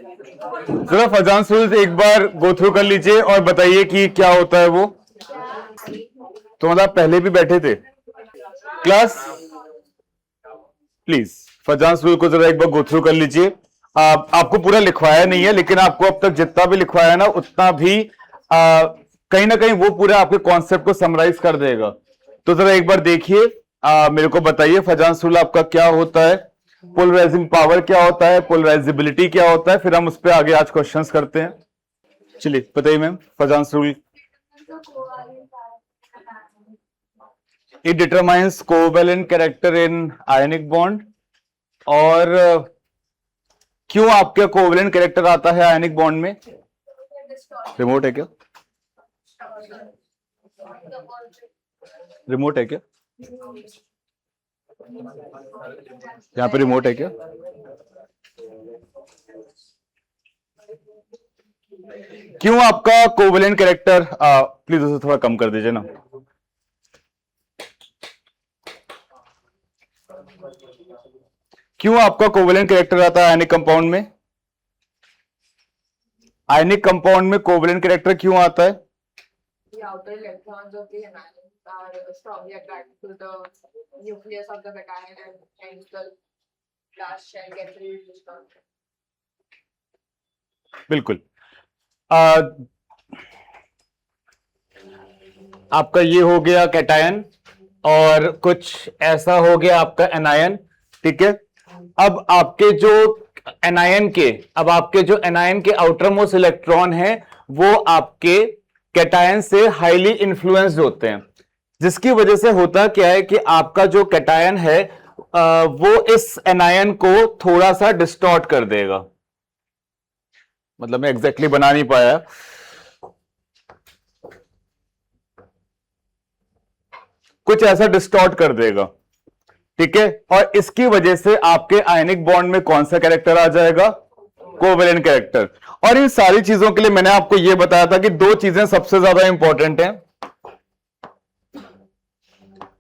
जरा फजान रूल्स एक बार go through कर लीजिए और बताइए कि क्या होता है वो। तो मतलब पहले भी बैठे थे क्लास? प्लीज फजान रूल को जरा एक बार गो थ्रू कर लीजिए। आपको पूरा लिखवाया नहीं है, लेकिन आपको अब तक जितना भी लिखवाया ना उतना भी कहीं ना कहीं वो पूरा आपके कॉन्सेप्ट को समराइज कर देगा। तो जरा एक बार देखिए, मेरे को बताइए फजान रूल आपका क्या होता है, पोलराइजिंग पावर क्या होता है, पोलराइजेबिलिटी क्या होता है, फिर हम उस पर आगे आज क्वेश्चंस करते हैं। चलिए बताइए ma'am Fajans rule. It determines covalent character in ionic bond. और क्यों आपका कोवेलेंट कैरेक्टर आता है आयनिक बॉन्ड में? रिमोट है क्या? रिमोट है क्या? यहां पे रिमोट है क्या? क्यों आपका कोवेलेंट कैरेक्टर, प्लीज उसे थोड़ा कम कर दीजिए ना। क्यों आपका कोवेलेंट कैरेक्टर आता है आयनिक कंपाउंड में? आयनिक कंपाउंड में कोवेलेंट कैरेक्टर क्यों आता है? The outer electrons of the anion are strongly attracted to the nucleus of the cation and hence the glass shell gets reduced. बिल्कुल। आपका ये हो गया कैटायन और कुछ ऐसा हो गया आपका एनायन। ठीक है, अब आपके जो एनायन के आउटर मोस्ट इलेक्ट्रॉन हैं वो आपके कैटायन से हाईली इन्फ्लुएंस्ड होते हैं, जिसकी वजह से होता क्या है कि आपका जो कैटायन है वो इस एनायन को थोड़ा सा डिस्टॉर्ट कर देगा। मतलब मैं एग्जैक्टली बना नहीं पाया। कुछ ऐसा डिस्टॉर्ट कर देगा। ठीक है, और इसकी वजह से आपके आयनिक बॉन्ड में कौन सा कैरेक्टर आ जाएगा? Covalent character. और इन सारी चीजों के लिए मैंने आपको यह बताया था कि दो चीजें सबसे ज्यादा इंपॉर्टेंट हैं।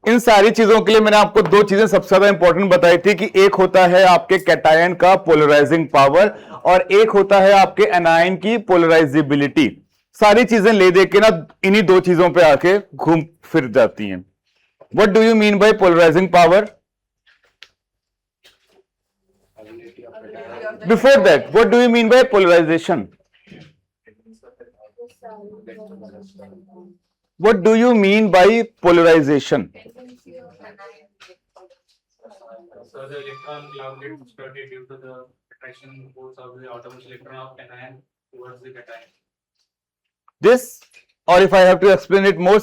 इन सारी चीजों के लिए मैंने आपको दो चीजें सबसे ज्यादा इंपॉर्टेंट बताई थी कि एक होता है आपके कैटायन का पोलराइजिंग पावर और एक होता है आपके एनायन की पोलराइजेबिलिटी। सारी चीजें ले दे के ना इन्हीं दो चीजों पे आके घूम फिर जाती हैं। What do you mean by polarizing power? Before that, what do you mean by polarization? What do you mean by polarization? So the electron cloud gets distorted due to the attraction force of the outermost electron of anion towards the cation. This, or if I have to explain it more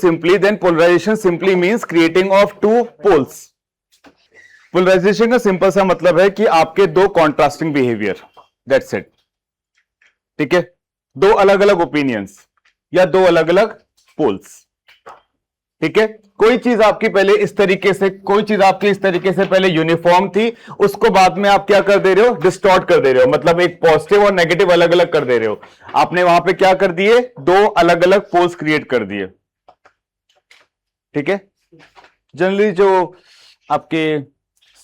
simply, then polarization simply means creating of two poles. Polarization का simple सा मतलब है कि आपके दो contrasting behaviour, that's it. ठीक है, दो अलग अलग ओपिनियंस या दो अलग अलग पोल्स। ठीक है, कोई चीज आपकी इस तरीके से पहले यूनिफॉर्म थी, उसको बाद में आप क्या कर दे रहे हो? डिस्टॉर्ट कर दे रहे हो। मतलब एक पॉजिटिव और नेगेटिव अलग अलग कर दे रहे हो। आपने वहां पे क्या कर दिए? दो अलग अलग पोल्स क्रिएट कर दिए। ठीक है, जनरली जो आपके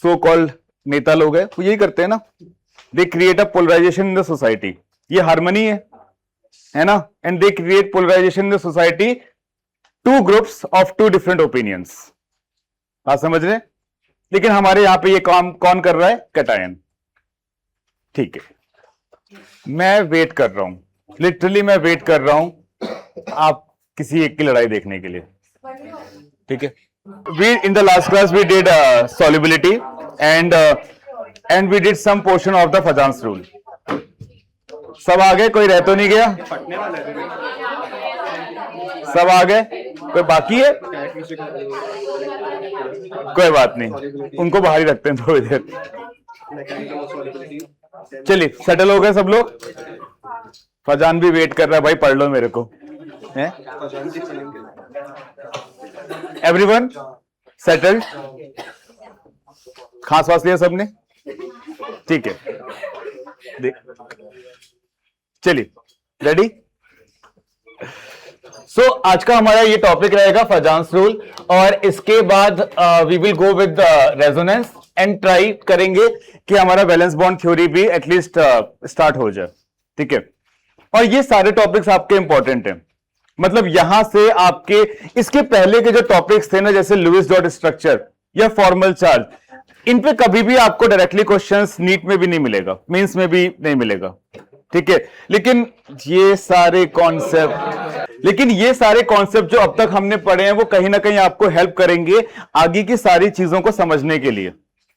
सो कॉल्ड नेता लोग हैं वो यही करते हैं ना, they create a polarization in the society. ये हार्मनी है ना, and they create polarization in the society, two groups of two different opinions. बात समझ रहे हैं? लेकिन हमारे यहां पे ये काम कौन कर रहा है? कैटायन। ठीक है, मैं वेट कर रहा हूं, लिटरली मैं वेट कर रहा हूं आप किसी एक की लड़ाई देखने के लिए। ठीक है, in the last class we did solubility and we did some portion of the Fajans rule. सब आ गए? कोई रह तो नहीं गया? सब आ गए? कोई बाकी है? कोई बात नहीं, उनको बाहर ही रखते हैं थोड़ी देर। चलिए, सेटल हो गए सब लोग? फजान भी वेट कर रहा है, भाई पढ़ लो मेरे को। Everyone settled? खास वास लिया सबने? ठीक है, चलिए रेडी? सो आज का हमारा ये टॉपिक रहेगा फजान्स रूल, और इसके बाद we will go with resonance and try करेंगे कि हमारा वैलेंस बॉन्ड थ्योरी भी एटलीस्ट स्टार्ट हो जाए, ठीक है। और ये सारे टॉपिक्स आपके इंपॉर्टेंट हैं, मतलब यहां से आपके इसके पहले के जो टॉपिक्स थे ना, जैसे लुईस डॉट स्ट्रक्चर या फॉर्मल चार्ज, इन पे कभी भी आपको डायरेक्टली क्वेश्चंस नीट में भी नहीं मिलेगा, मेंस में भी नहीं मिलेगा, ठीक है। लेकिन ये सारे कॉन्सेप्ट जो अब तक हमने पढ़े हैं वो कहीं ना कहीं आपको हेल्प करेंगे आगे की सारी चीजों को समझने के लिए,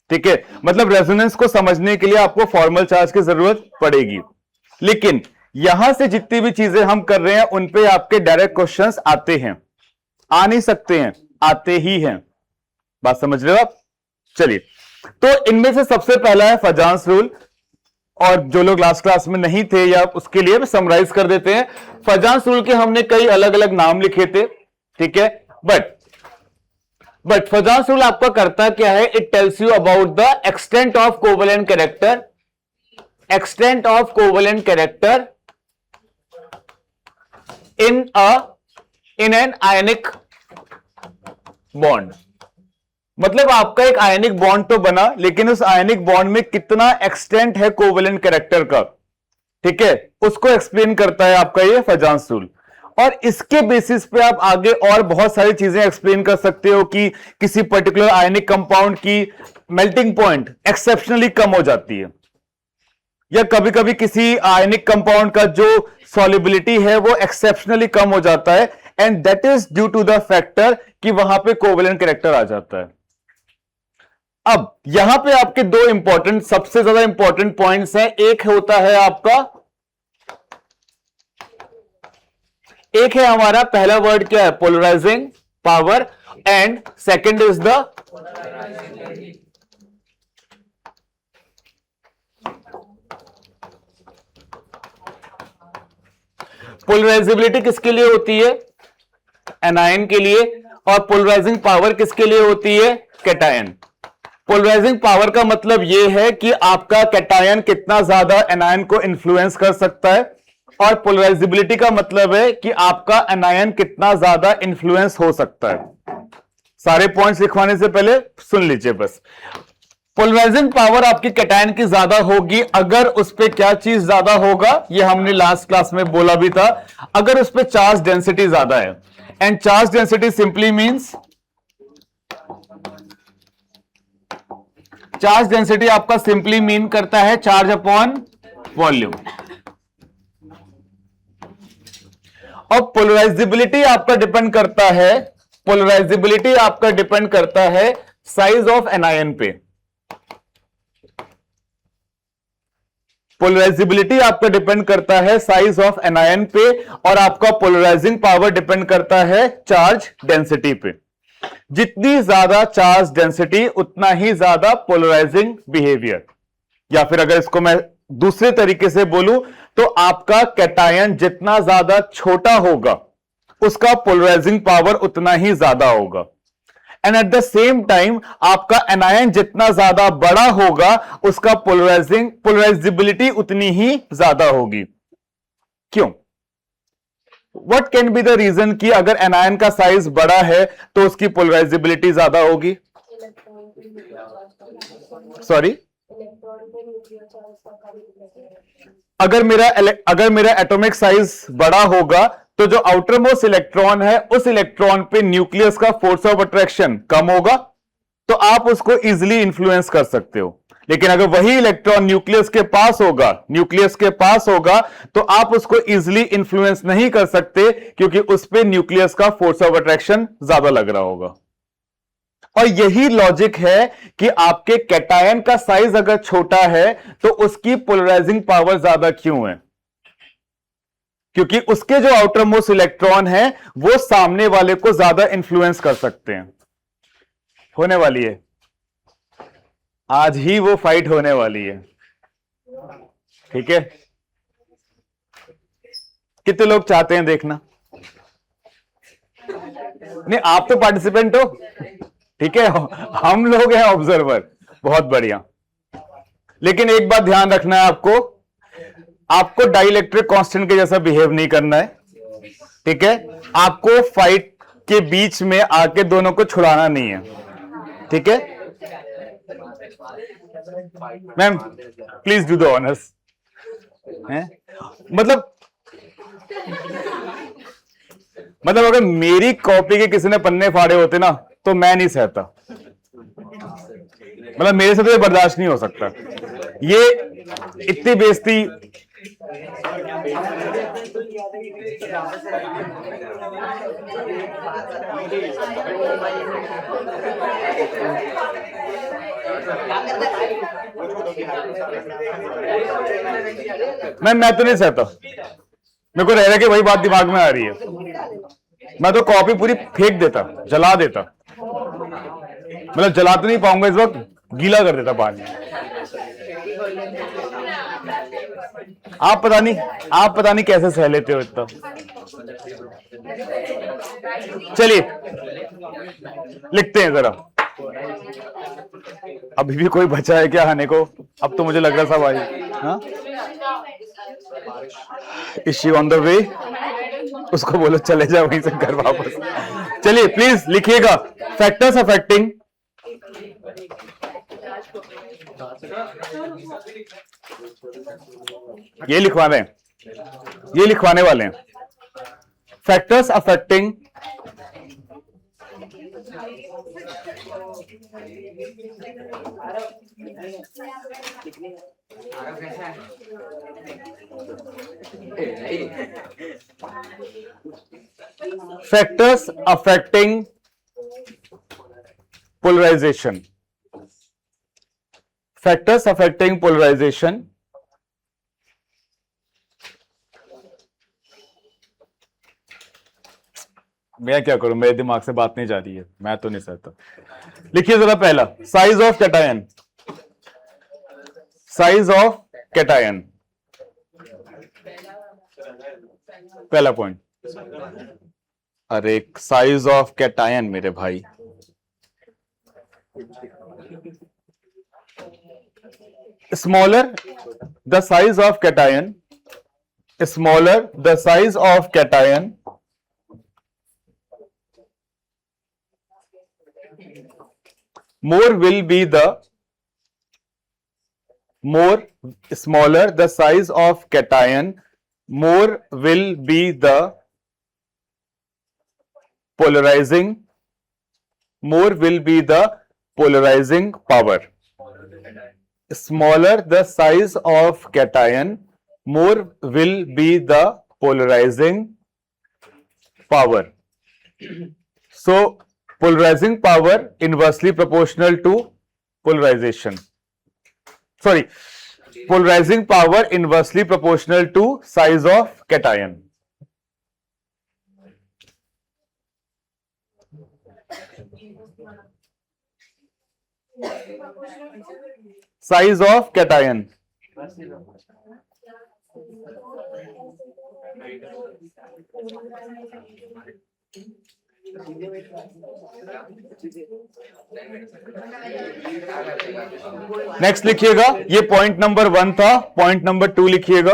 ठीक है। मतलब रेजोनेंस को समझने के लिए आपको फॉर्मल चार्ज की जरूरत पड़ेगी, लेकिन यहां से जितनी भी चीजें हम कर रहे हैं उन पे आपके डायरेक्ट क्वेश्चंस आते हैं, आ नहीं सकते हैं, आते ही हैं। बात समझ रहे हो आप? चलिए, तो इनमें से सबसे पहला है फजान्स रूल, और जो लोग लास्ट क्लास में नहीं थे या उसके लिए समराइज कर देते हैं। फजान्स रूल के हमने कई अलग अलग नाम लिखे थे, ठीक है, बट फजान्स रूल आपका करता क्या है? It tells you about the extent of covalent character, extent of covalent character in an ionic bond. मतलब आपका एक आयनिक बॉन्ड तो बना, लेकिन उस आयनिक बॉन्ड में कितना एक्सटेंट है कोवेलेंट कैरेक्टर का, ठीक है, उसको एक्सप्लेन करता है आपका ये फजान्स रूल। और इसके बेसिस पे आप आगे और बहुत सारी चीजें एक्सप्लेन कर सकते हो कि किसी पर्टिकुलर आयनिक कंपाउंड की मेल्टिंग पॉइंट एक्सेप्शनली कम हो जाती है, या कभी कभी किसी आयनिक कंपाउंड का जो सॉल्युबिलिटी है वो एक्सेप्शनली कम हो जाता है, and that is due to the factor कि वहां पे कोवेलेंट कैरेक्टर आ जाता है। अब यहां पे आपके दो इंपॉर्टेंट, सबसे ज्यादा इंपॉर्टेंट पॉइंट्स हैं। एक होता है आपका, एक है हमारा पहला वर्ड क्या है? Polarizing power, and second is the polarizability. किसके लिए होती है? एनायन के लिए। और पोलराइजिंग पावर किसके लिए होती है? कैटायन। पोलराइजिंग पावर का मतलब यह है कि आपका कैटायन कितना ज्यादा एनायन को इन्फ्लुएंस कर सकता है, और पोलराइजेबिलिटी का मतलब है कि आपका एनायन कितना ज्यादा इन्फ्लुएंस हो सकता है। सारे पॉइंट्स लिखवाने से पहले सुन लीजिए बस। पोलराइजिंग पावर आपकी कैटायन की ज्यादा होगी अगर उस पर क्या चीज ज्यादा होगा, यह हमने लास्ट क्लास में बोला भी था, अगर उस पर चार्ज डेंसिटी ज्यादा है। And charge density simply means, charge density आपका सिंपली मीन करता है चार्ज अपॉन वॉल्यूम। और पोलराइजेबिलिटी आपका डिपेंड करता है, पोलराइजेबिलिटी आपका डिपेंड करता है साइज ऑफ एनायन पे। पोलराइजेबिलिटी आपका डिपेंड करता है साइज ऑफ एनायन पे, और आपका पोलराइजिंग पावर डिपेंड करता है चार्ज डेंसिटी पे। जितनी ज्यादा चार्ज डेंसिटी उतना ही ज्यादा पोलराइजिंग बिहेवियर, या फिर अगर इसको मैं दूसरे तरीके से बोलूं तो आपका कैटायन जितना ज्यादा छोटा होगा उसका पोलराइजिंग पावर उतना ही ज्यादा होगा। And at the same time आपका एनायन जितना ज्यादा बड़ा होगा उसका पोलराइजेबिलिटी उतनी ही ज्यादा होगी। क्यों? What can be the reason कि अगर एनायन का साइज बड़ा है तो उसकी पोलराइजेबिलिटी ज्यादा होगी? सॉरी, अगर मेरा एटॉमिक साइज बड़ा होगा तो जो आउटर मोस्ट इलेक्ट्रॉन है उस इलेक्ट्रॉन पे न्यूक्लियस का फोर्स ऑफ अट्रैक्शन कम होगा, तो आप उसको इजीली इंफ्लुएंस कर सकते हो। लेकिन अगर वही इलेक्ट्रॉन न्यूक्लियस के पास होगा तो आप उसको इजीली इंफ्लुएंस नहीं कर सकते, क्योंकि उस पे न्यूक्लियस का फोर्स ऑफ अट्रैक्शन ज्यादा लग रहा होगा। और यही लॉजिक है कि आपके कैटायन का साइज अगर छोटा है तो उसकी पोलराइजिंग पावर ज्यादा क्यों है? क्योंकि उसके जो आउटर मोस्ट इलेक्ट्रॉन है वो सामने वाले को ज्यादा इंफ्लुएंस कर सकते हैं। होने वाली है, आज ही वो फाइट होने वाली है, ठीक है। कितने लोग चाहते हैं देखना? नहीं, आप तो पार्टिसिपेंट हो, ठीक है, हम लोग हैं ऑब्जर्वर, बहुत बढ़िया। लेकिन एक बात ध्यान रखना है आपको डाइलेक्ट्रिक कांस्टेंट के जैसा बिहेव नहीं करना है, ठीक है, आपको फाइट के बीच में आके दोनों को छुड़ाना नहीं है, ठीक है ma'am, please do the honours. मतलब अगर मेरी कॉपी के किसी ने पन्ने फाड़े होते ना तो मैं नहीं सहता, मतलब मेरे से तो ये बर्दाश्त नहीं हो सकता, ये इतनी बेइज्जती। मैं तो नहीं सहता, मेरे को रह रहा कि वही बात दिमाग में आ रही है, मैं तो कॉपी पूरी फेंक देता, जला देता, मतलब जला तो नहीं पाऊंगा इस वक्त, गीला कर देता पानी। आप पता नहीं कैसे सह लेते हो इतना। चलिए लिखते हैं जरा, अभी भी कोई बचा है क्या आने को? अब तो मुझे लग रहा सब आई। हाँ, is she on the way? उसको बोलो चले जाओ वहीं से घर वापस। चलिए प्लीज लिखिएगा, फैक्टर्स अफेक्टिंग ये लिखवाने वाले हैं, factors affecting factors affecting polarization. Factors affecting polarization. मैं क्या करूं, मेरे दिमाग से बात नहीं जा रही है, मैं तो नहीं सहता। लिखिए जरा पहला, size of cation. Size of cation, पहला पॉइंट। अरे साइज ऑफ कैटायन मेरे भाई, smaller the size of cation, smaller the size of cation, more will be the more smaller the size of cation, more will be the polarizing, more will be the polarizing power. Smaller the size of cation, more will be the polarizing power. So polarizing power inversely proportional to polarization. Sorry, polarizing power inversely proportional to size of cation. Size of cation. Next लिखिएगा, ये point number 1 था, point number 2 लिखिएगा।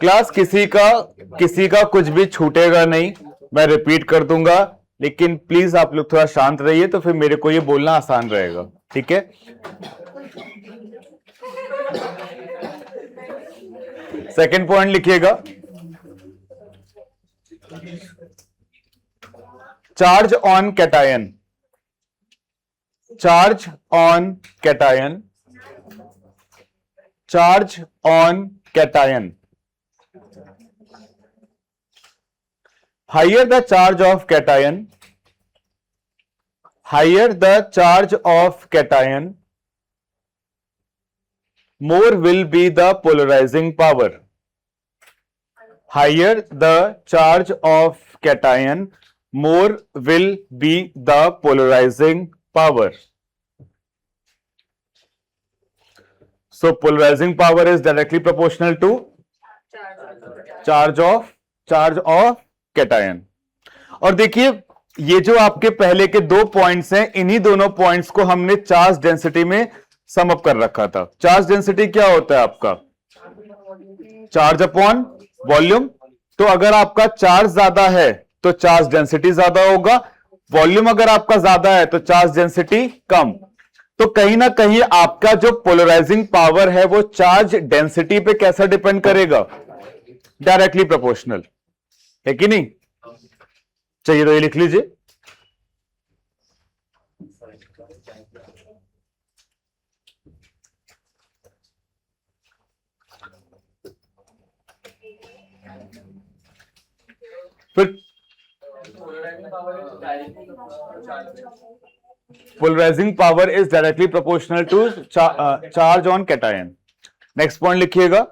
Class किसी का कुछ भी छूटेगा नहीं, मैं रिपीट कर दूंगा, लेकिन प्लीज आप लोग थोड़ा शांत रहिए, तो फिर मेरे को ये बोलना आसान रहेगा, ठीक है। सेकंड पॉइंट लिखिएगा, charge on cation, charge on cation, charge on cation, higher the charge of cation, higher the charge of cation, more will be the polarizing power. Higher the charge of cation, more will be the polarizing power. So polarizing power is directly proportional to charge of cation. और देखिए ये जो आपके पहले के दो points हैं, इन्हीं दोनों पॉइंट्स को हमने चार्ज डेंसिटी में सम अप कर रखा था। चार्ज डेंसिटी क्या होता है आपका? Charge upon volume. तो अगर आपका चार्ज ज्यादा है तो चार्ज डेंसिटी ज्यादा होगा, वॉल्यूम अगर आपका ज्यादा है तो चार्ज डेंसिटी कम। तो कहीं ना कहीं आपका जो पोलराइजिंग पावर है वो चार्ज डेंसिटी पे कैसा डिपेंड करेगा? डायरेक्टली प्रोपोर्शनल, है कि नहीं? चाहिए तो ये लिख लीजिए। फिर polarizing power is directly proportional to charge on cation. Next point लिखिएगा,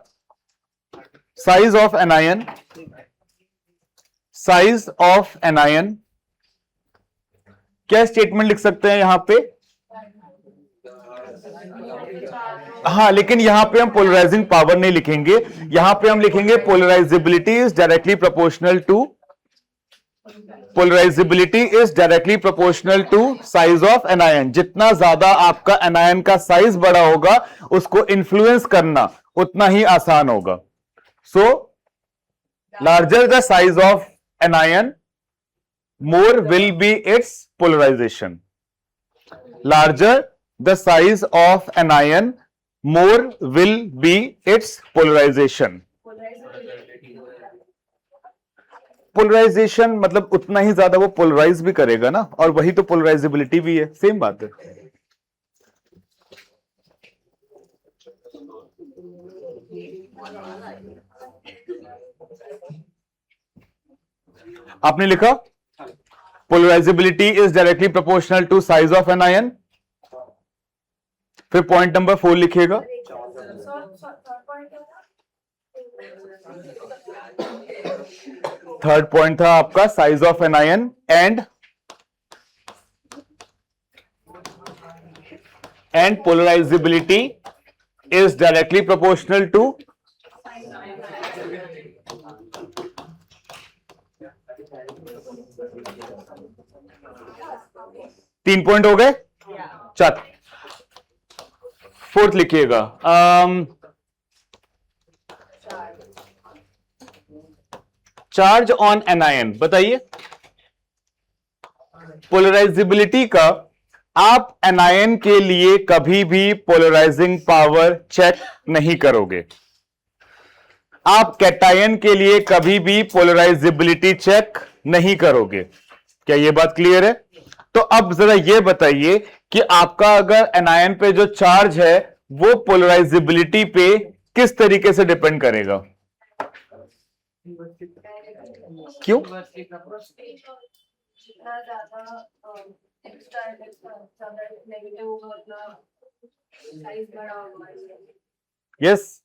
size of anion. Size of anion, क्या स्टेटमेंट लिख सकते हैं यहां पे? हाँ, लेकिन यहां पे हम पोलराइजिंग पावर नहीं लिखेंगे, यहां पे हम लिखेंगे polarizability is directly proportional to, polarizability is directly proportional to size of anion. जितना ज्यादा आपका एनायन का साइज बड़ा होगा, उसको इन्फ्लुएंस करना उतना ही आसान होगा। So larger the size of anion, more will be its polarization. Larger the size of an ion, more will be its polarization. Polarization मतलब उतना ही ज्यादा वो पोलराइज भी करेगा ना, और वही तो पोलराइजेबिलिटी भी है, सेम बात है। आपने लिखा polarizability is directly proportional to size of N ion. फिर पॉइंट नंबर 4 लिखिएगा। थर्ड पॉइंट था आपका size of N ion and polarizability is directly proportional to, तीन पॉइंट हो गए। चल, फोर्थ लिखिएगा, चार्ज ऑन एनायन। बताइए, पोलराइजेबिलिटी का आप एनायन के लिए कभी भी पोलराइजिंग पावर चेक नहीं करोगे, आप कैटायन के लिए कभी भी पोलराइजेबिलिटी चेक नहीं करोगे। क्या यह बात क्लियर है? तो अब जरा यह बताइए कि आपका अगर एनायन पे जो चार्ज है वो पोलराइजेबिलिटी पे किस तरीके से डिपेंड करेगा? क्यों? जितना ज्यादा एक्स्ट्रा नेगेटिव होगा उतना साइज बड़ा होगा। यस,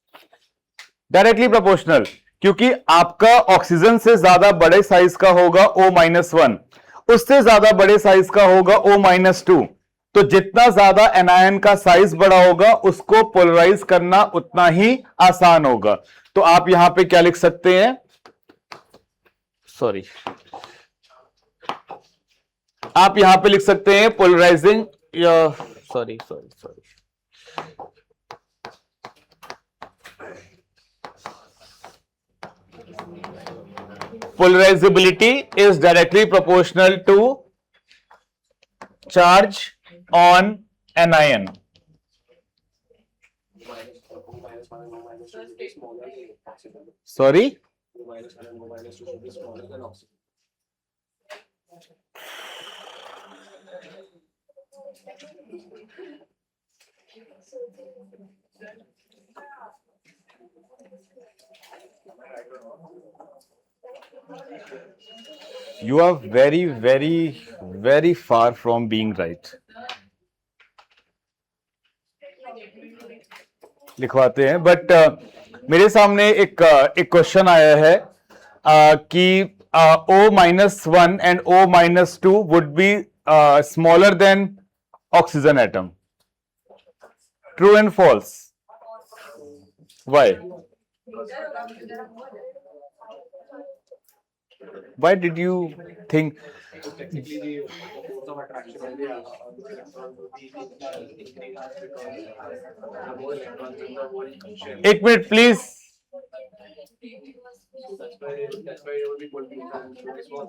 डायरेक्टली प्रोपोर्शनल, क्योंकि आपका ऑक्सीजन से ज्यादा बड़े साइज का होगा O-1, उससे ज्यादा बड़े साइज का होगा O-2। तो जितना ज्यादा एनायन का साइज बड़ा होगा उसको पोलराइज करना उतना ही आसान होगा। तो आप यहां पे क्या लिख सकते हैं? सॉरी, आप यहां पे लिख सकते हैं polarizing, sorry, polarizability is directly proportional to charge on an ion. Sorry? You are very, very, very far from being right. लिखवाते हैं, बट मेरे सामने एक क्वेश्चन आया है कि O-1 and O-2 would be smaller than oxygen atom. True and false? Why? Why did you think? So technically, the force of attraction of the electron will be increased because the more electrons in the one shell. एक minute please. So that's why it will be put in this one.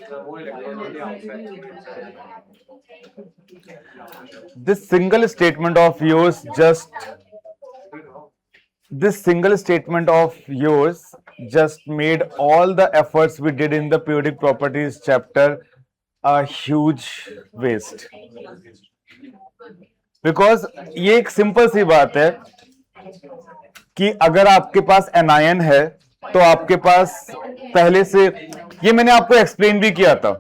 The more electrons on the outside. This single statement of yours just made all the efforts we did in the periodic properties chapter a huge waste. Because ये एक simple सी बात है कि अगर आपके पास anion है तो आपके पास पहले से, ये मैंने आपको एक्सप्लेन भी किया था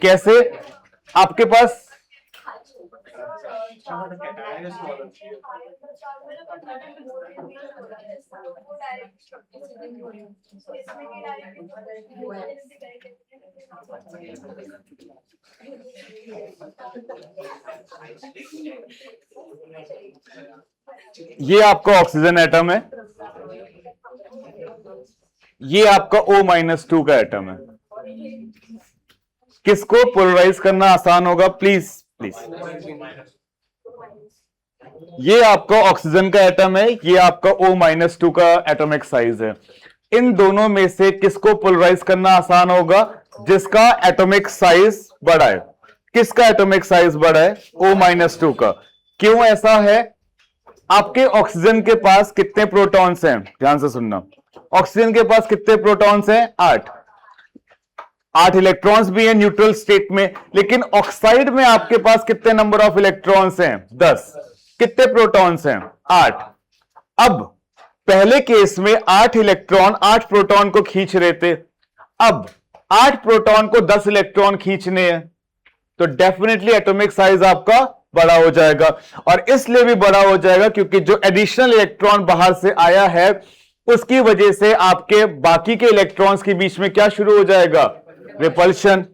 कैसे आपके पास ये आपका ऑक्सीजन एटम है, ये आपका O-2 का एटम है. किसको पोलराइज करना आसान होगा? Please please. ये आपका ऑक्सीजन का एटम है, ये आपका O-2 का एटॉमिक साइज है. इन दोनों में से किसको पोलराइज करना आसान होगा? जिसका एटॉमिक साइज बड़ा है. किसका एटॉमिक साइज बड़ा है? O-2 का. क्यों ऐसा है? आपके ऑक्सीजन के पास कितने प्रोटॉन्स हैं? ध्यान से सुनना. ऑक्सीजन के पास कितने प्रोटॉन्स हैं? 8 इलेक्ट्रॉन्स भी हैं न्यूट्रल स्टेट में. लेकिन ऑक्साइड में आपके पास कितने नंबर ऑफ इलेक्ट्रॉन्स हैं? 10. कितने प्रोटॉन्स हैं? 8. अब पहले केस में 8 इलेक्ट्रॉन 8 प्रोटॉन को खींच रहे थे. अब 8 प्रोटॉन को 10 इलेक्ट्रॉन खींचने हैं, तो डेफिनेटली एटॉमिक साइज आपका बड़ा हो जाएगा. और इसलिए भी बड़ा हो जाएगा क्योंकि जो एडिशनल इलेक्ट्रॉन बाहर से आया है उसकी वजह से आपके बाकी के इलेक्ट्रॉन्स के बीच में क्या शुरू हो जाएगा? रिपल्शन.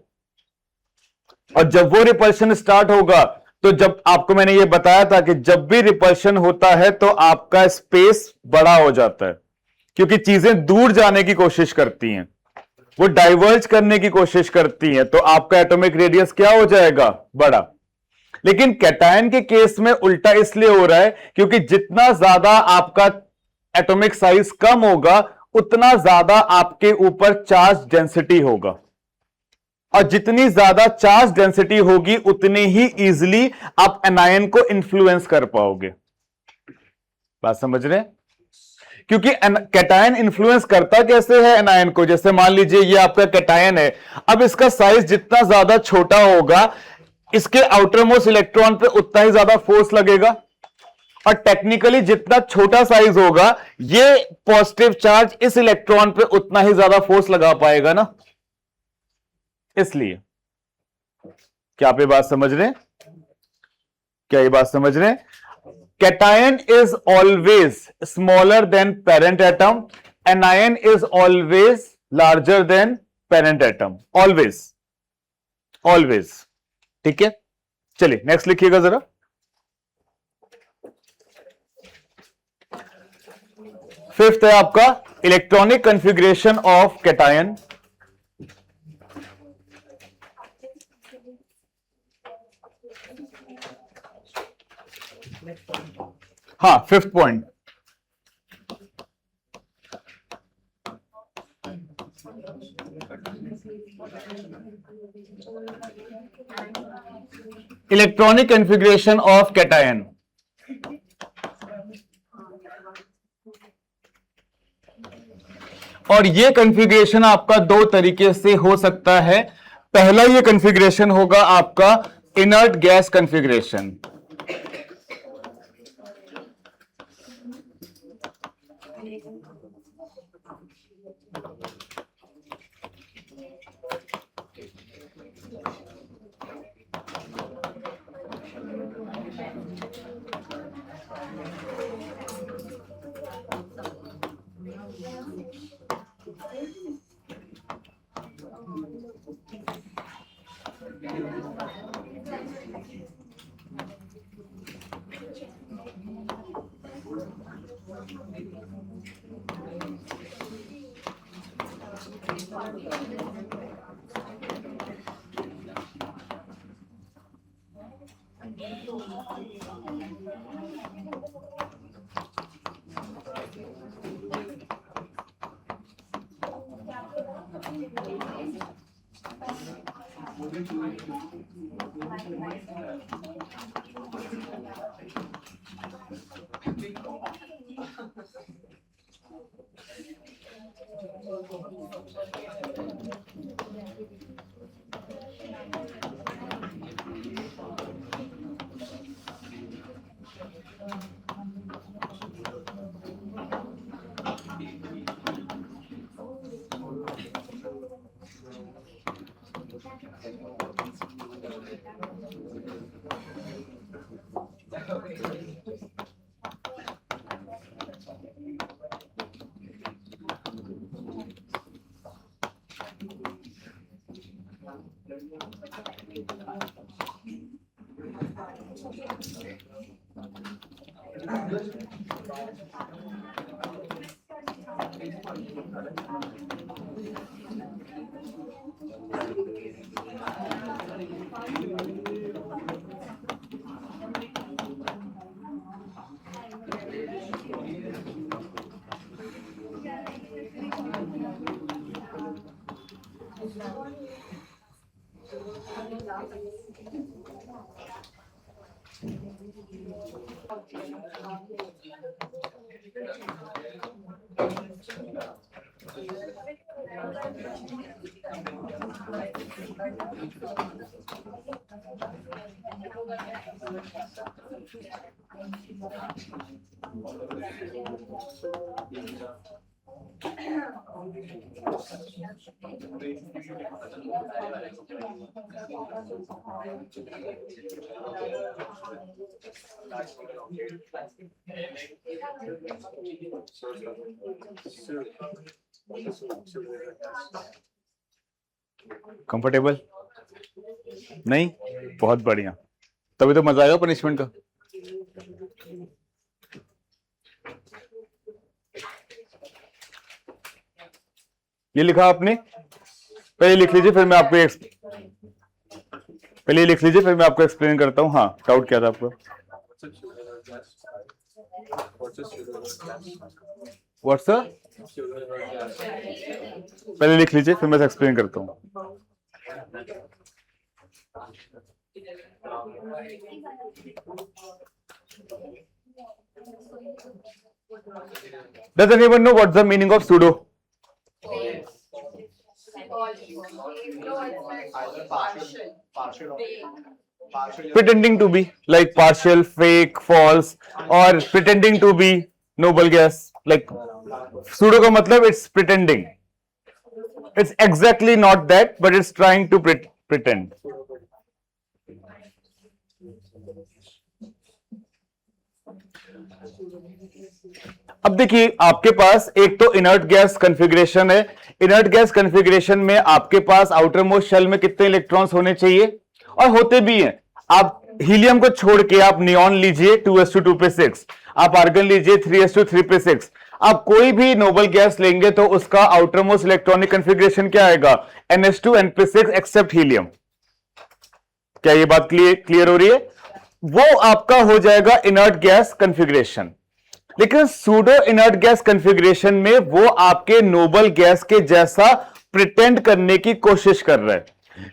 और जब वो रिपल्शन स्टार्ट होगा, तो जब आपको मैंने ये बताया था कि जब भी रिपल्शन होता है तो आपका स्पेस बड़ा हो जाता है क्योंकि चीजें दूर जाने की कोशिश करती हैं, वो डाइवर्ज करने की कोशिश करती हैं, तो आपका एटॉमिक रेडियस क्या हो जाएगा? बड़ा. लेकिन कैटायन के केस में उल्टा इसलिए हो रहा है क्योंकि जितना ज्यादा आपका एटॉमिक साइज कम होगा उतना ज्यादा आपके ऊपर चार्ज डेंसिटी होगा, और जितनी ज्यादा चार्ज डेंसिटी होगी उतनी ही इजीली आप एनायन को इन्फ्लुएंस कर पाओगे. बात समझ रहे हैं? क्योंकि कैटायन इन्फ्लुएंस करता कैसे है एनायन को? जैसे मान लीजिए ये आपका कैटायन है, अब इसका साइज जितना ज्यादा छोटा होगा इसके आउटर मोस्ट इलेक्ट्रॉन पे उतना ही ज्यादा फोर्स लगेगा, और टेक्निकली जितना छोटा साइज होगा ये पॉजिटिव चार्ज इस इलेक्ट्रॉन पे उतना ही ज्यादा फोर्स लगा पाएगा ना. इसलिए क्या आप ये बात समझ रहे हैं? क्या ये बात समझ रहे हैं? Cation is always smaller than parent atom, anion is always larger than parent atom. Always always. ठीक है, चलिए नेक्स्ट लिखिएगा जरा. फिफ्थ है आपका इलेक्ट्रॉनिक कॉन्फ़िगरेशन ऑफ कैटायन. हाँ, fifth point. Electronic configuration of cation. और ये कॉन्फ़िगरेशन आपका दो तरीके से हो सकता है. पहला ये कॉन्फ़िगरेशन होगा आपका इनर्ट गैस कॉन्फ़िगरेशन. कंफर्टेबल नहीं? बहुत बढ़िया, तभी तो मजा आएगा पनिशमेंट का। ये लिखा आपने? पहले लिख लीजिए फिर मैं आपको पहले लिख लीजिए फिर मैं आपको एक्सप्लेन करता हूँ। हाँ, डाउट क्या था आपको? व्हाट्सएप पहले लिख लीजिए फिर मैं एक्सप्लेन करता हूँ। Does anyone know what's the meaning of pseudo? Pretending to be, like partial, fake, false, or pretending to be noble guess. Like pseudo का मतलब it's pretending. It's exactly not that, but it's trying to pretend. अब देखिए, आपके पास एक तो inert gas configuration है। Inert gas configuration में आपके पास आउटर मोस्ट शेल में कितने इलेक्ट्रॉन्स होने चाहिए, और होते भी हैं। आप हीलियम को छोड़ के आप नियॉन लीजिए 2s2 पे 6, आप आर्गन लीजिए 3s2 पे 6, आप कोई भी नोबल गैस लेंगे तो उसका आउटर मोस्ट इलेक्ट्रॉनिक कॉन्फ़िगरेशन क्या आएगा? ns2 np6 accept helium. क्या ये बात क्लियर हो रही है? वो आपका हो जाएगा इनर्ट गैस कॉन्फ़िगरेशन। लेकिन सूडो इनर्ट गैस कॉन्फ़िगरेशन में वो आपके नोबल गैस के जैसा प्रिटेंड करने की कोशिश कर रहा है,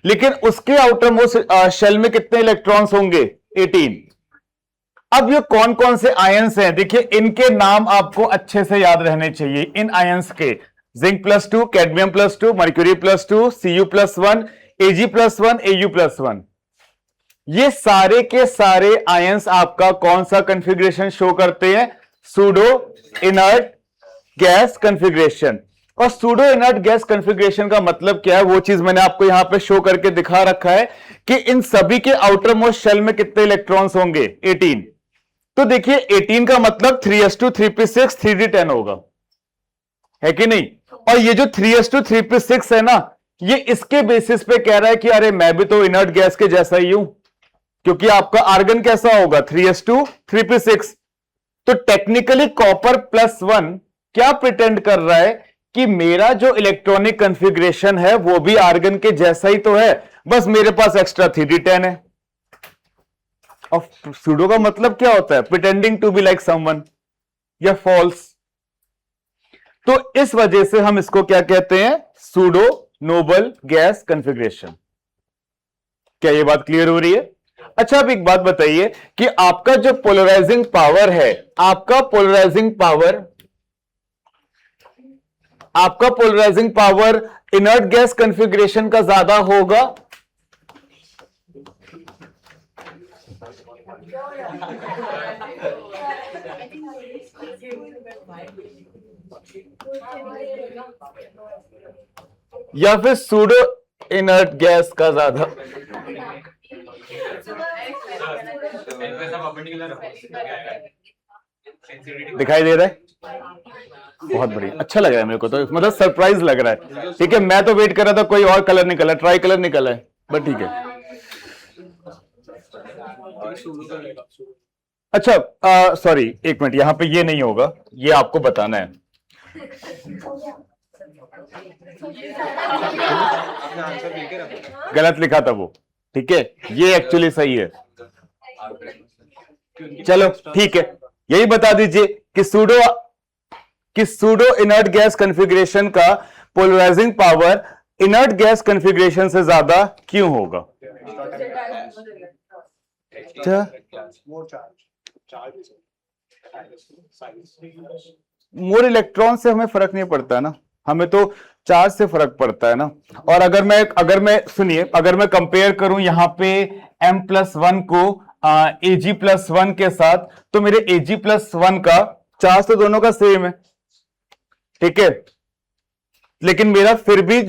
लेकिन उसके आउटर मोस्ट शेल में कितने इलेक्ट्रॉन्स होंगे? 18। अब ये कौन कौन से आयंस हैं? देखिए, इनके नाम आपको अच्छे से याद रहने चाहिए। इन आयंस के zinc +2, cadmium +2, mercury +2, Cu+1, Ag+1, Au+1, ये सारे के सारे आयंस आपका कौन सा कॉन्फ़िगरेशन शो करते हैं? Pseudo inert gas configuration. और सूडो इनर्ट गैस कॉन्फ़िगरेशन का मतलब क्या है? वो चीज मैंने आपको यहां पे शो करके दिखा रखा है कि इन सभी के आउटर मोस्ट शेल में कितने इलेक्ट्रॉन्स होंगे? 18। तो देखिए, 18 का मतलब 3s2 3p6 3d10 होगा, है कि नहीं? और ये जो 3s2 3p6 है ना, ये इसके बेसिस पे कह रहा है कि अरे मैं भी तो इनर्ट गैस के जैसा ही हूं, क्योंकि आपका आर्गन कैसा होगा? 3s2 3p6। तो टेक्निकली कॉपर +1 क्या प्रिटेंड कर रहा है कि मेरा जो इलेक्ट्रॉनिक कॉन्फ़िगरेशन है वो भी आर्गन के जैसा ही तो है, बस मेरे पास एक्स्ट्रा 3d10 है। और सूडो का मतलब क्या होता है? Pretending to be like someone या फॉल्स। तो इस वजह से हम इसको क्या कहते हैं? Pseudo noble gas configuration. क्या ये बात क्लियर हो रही है? अच्छा, अब एक बात बताइए कि आपका जो पोलराइजिंग पावर है, आपका polarizing power inert gas configuration का ज्यादा होगा या फिर सूडो इनर्ट गैस का ज्यादा? दिखाई दे रहा है? बहुत बढ़िया, अच्छा लग रहा है मेरे को तो, मतलब सरप्राइज लग रहा है। ठीक है, मैं तो वेट कर रहा था कोई और कलर निकला, ट्राई कलर निकला है, बट ठीक है। अच्छा, सॉरी, एक मिनट, यहां पे ये नहीं होगा, ये आपको बताना है। आपने आंसर लिख के रखा। गलत लिखा था वो, ठीक है, ये एक्चुअली सही है। चलो ठीक है, यही बता दीजिए कि सूडो इनर्ट गैस कॉन्फ़िगरेशन का polarizing power inert gas configuration से ज्यादा क्यों होगा? मोर इलेक्ट्रॉन से हमें फर्क नहीं पड़ता है ना, हमें तो चार्ज से फर्क पड़ता है ना। और अगर मैं सुनिए, अगर मैं कंपेयर करूं यहां पे m+1 को Ag+1 के साथ, तो मेरे Ag+1 का चार्ज तो दोनों का सेम है, ठीक है, लेकिन मेरा फिर भी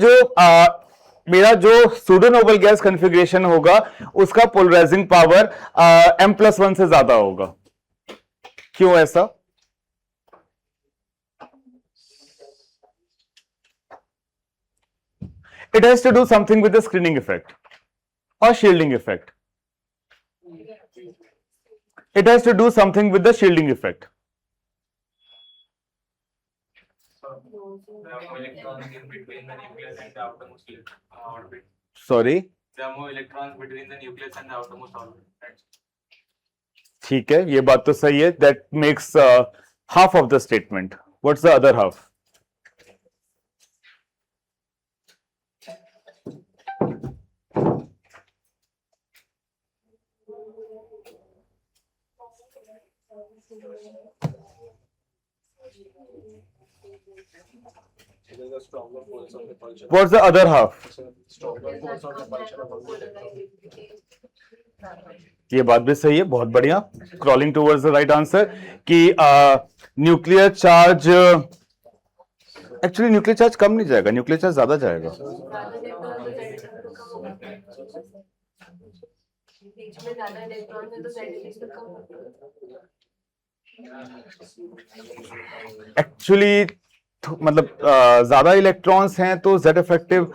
मेरा जो सूडो नोबल गैस कॉन्फ़िगरेशन होगा उसका पोलराइजिंग पावर m+1 से ज्यादा होगा। क्यों ऐसा? It has to do something with the screening effect or shielding effect. It has to do something with the shielding effect. There are more electrons in between the nucleus and the outermost orbit. Sorry. There are more electrons between the nucleus and the outermost orbit. ठीक है, ये बात तो सही है. That makes half of the statement. What's the other half? What's the other half? ये बात भी सही है, बहुत बढ़िया. Crawling towards the right answer कि nuclear charge, actually nuclear charge कम नहीं जाएगा, न्यूक्लियर चार्ज ज्यादा जाएगा. एक्चुअली मतलब ज्यादा इलेक्ट्रॉन्स हैं तो जेड इफेक्टिव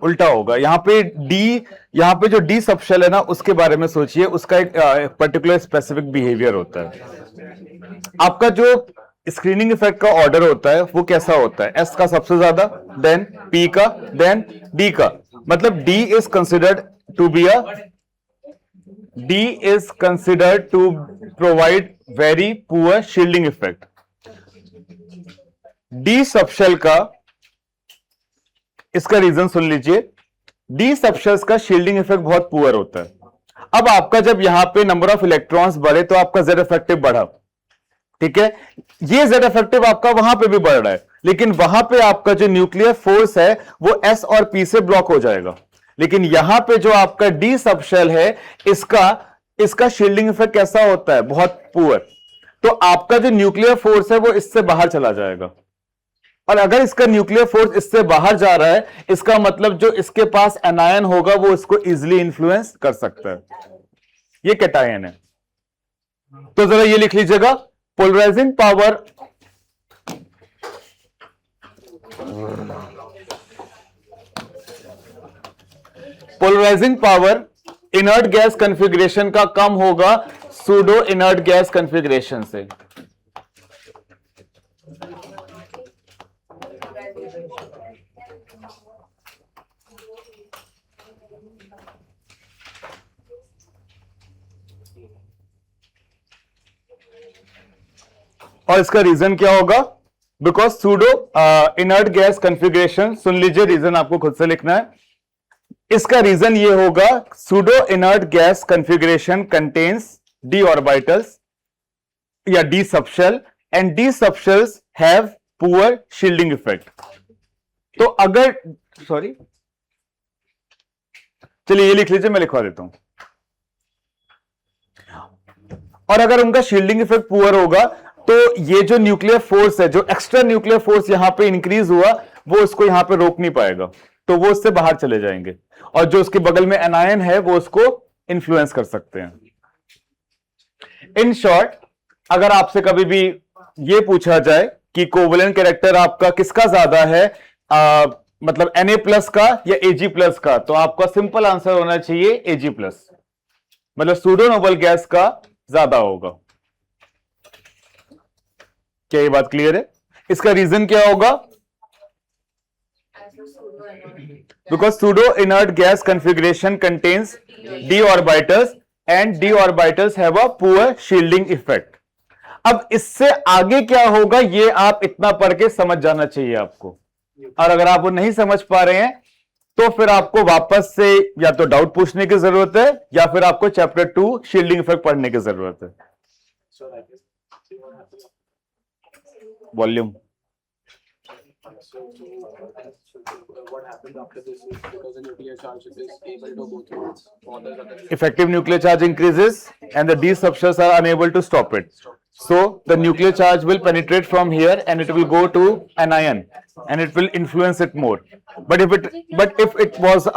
उल्टा होगा. यहाँ पे जो डी सबशेल है ना, उसके बारे में सोचिए. उसका एक पर्टिकुलर स्पेसिफिक बिहेवियर होता है. आपका जो स्क्रीनिंग इफेक्ट का ऑर्डर होता है वो कैसा होता है? एस का सबसे ज्यादा, देन पी का, देन डी का. मतलब D is considered to provide very poor shielding effect. D subshell का, इसका रीजन सुन लीजिए. डी सबशेल्स का शील्डिंग इफेक्ट बहुत पुअर होता है. अब आपका जब यहां पे नंबर ऑफ इलेक्ट्रॉन्स बढ़े तो आपका जेड इफेक्टिव बढ़ा, ठीक है. ये जेड इफेक्टिव आपका वहां पे भी बढ़ रहा है, लेकिन वहां पे आपका जो न्यूक्लियर फोर्स है वो एस और पी से ब्लॉक हो जाएगा. लेकिन यहां पे जो आपका डी सबशेल है, इसका शील्डिंग इफेक्ट कैसा होता है? बहुत पुअर. तो आपका जो न्यूक्लियर फोर्स है वो इससे बाहर चला जाएगा. और अगर इसका न्यूक्लियर फोर्स इससे बाहर जा रहा है, इसका मतलब जो इसके पास एनायन होगा वो इसको इजीली इन्फ्लुएंस कर सकता है. ये कैटायन है. तो जरा ये लिख लीजिएगा, polarizing power inert gas configuration का कम होगा सूडो इनर्ट गैस कॉन्फ़िगरेशन से. और इसका रीजन क्या होगा? Because pseudo inert gas configuration, सुन लीजिए रीजन आपको खुद से लिखना है। इसका रीजन ये होगा, pseudo inert gas configuration contains d orbitals या d subshell, and d subshells have poor shielding effect. तो अगर, सॉरी, चलिए ये लिख लीजिए, मैं लिखवा देता हूं। और अगर उनका शील्डिंग इफेक्ट पुअर होगा तो ये जो न्यूक्लियर फोर्स है, जो एक्स्ट्रा न्यूक्लियर फोर्स यहां पे इंक्रीज हुआ, वो इसको यहां पे रोक नहीं पाएगा, तो वो इससे बाहर चले जाएंगे, और जो उसके बगल में एनायन है वो उसको इन्फ्लुएंस कर सकते हैं। इन शॉर्ट, अगर आपसे कभी भी ये पूछा जाए कि कोवेलेंट कैरेक्टर आपका किसका ज्यादा है, मतलब Na+ का या Ag+ का, तो आपका सिंपल आंसर होना चाहिए Ag+, मतलब सूडो नोबल गैस का ज्यादा होगा। क्या ये बात क्लियर है? इसका रीजन क्या होगा? Because pseudo inert gas configuration contains d orbitals and d orbitals have a poor shielding effect. अब इससे आगे क्या होगा ये आप इतना पढ़ के समझ जाना चाहिए आपको, और अगर आप वो नहीं समझ पा रहे हैं तो फिर आपको वापस से या तो डाउट पूछने की जरूरत है या फिर आपको चैप्टर 2 शील्डिंग इफेक्ट पढ़ने की जरूरत है। Volume what happens after this is because the nuclear charge is able to go through its borders of the effective nuclear charge increases and the d subshells are unable to stop it. So the nuclear charge will penetrate from here and it will go to anion and it will influence it more. But if it was a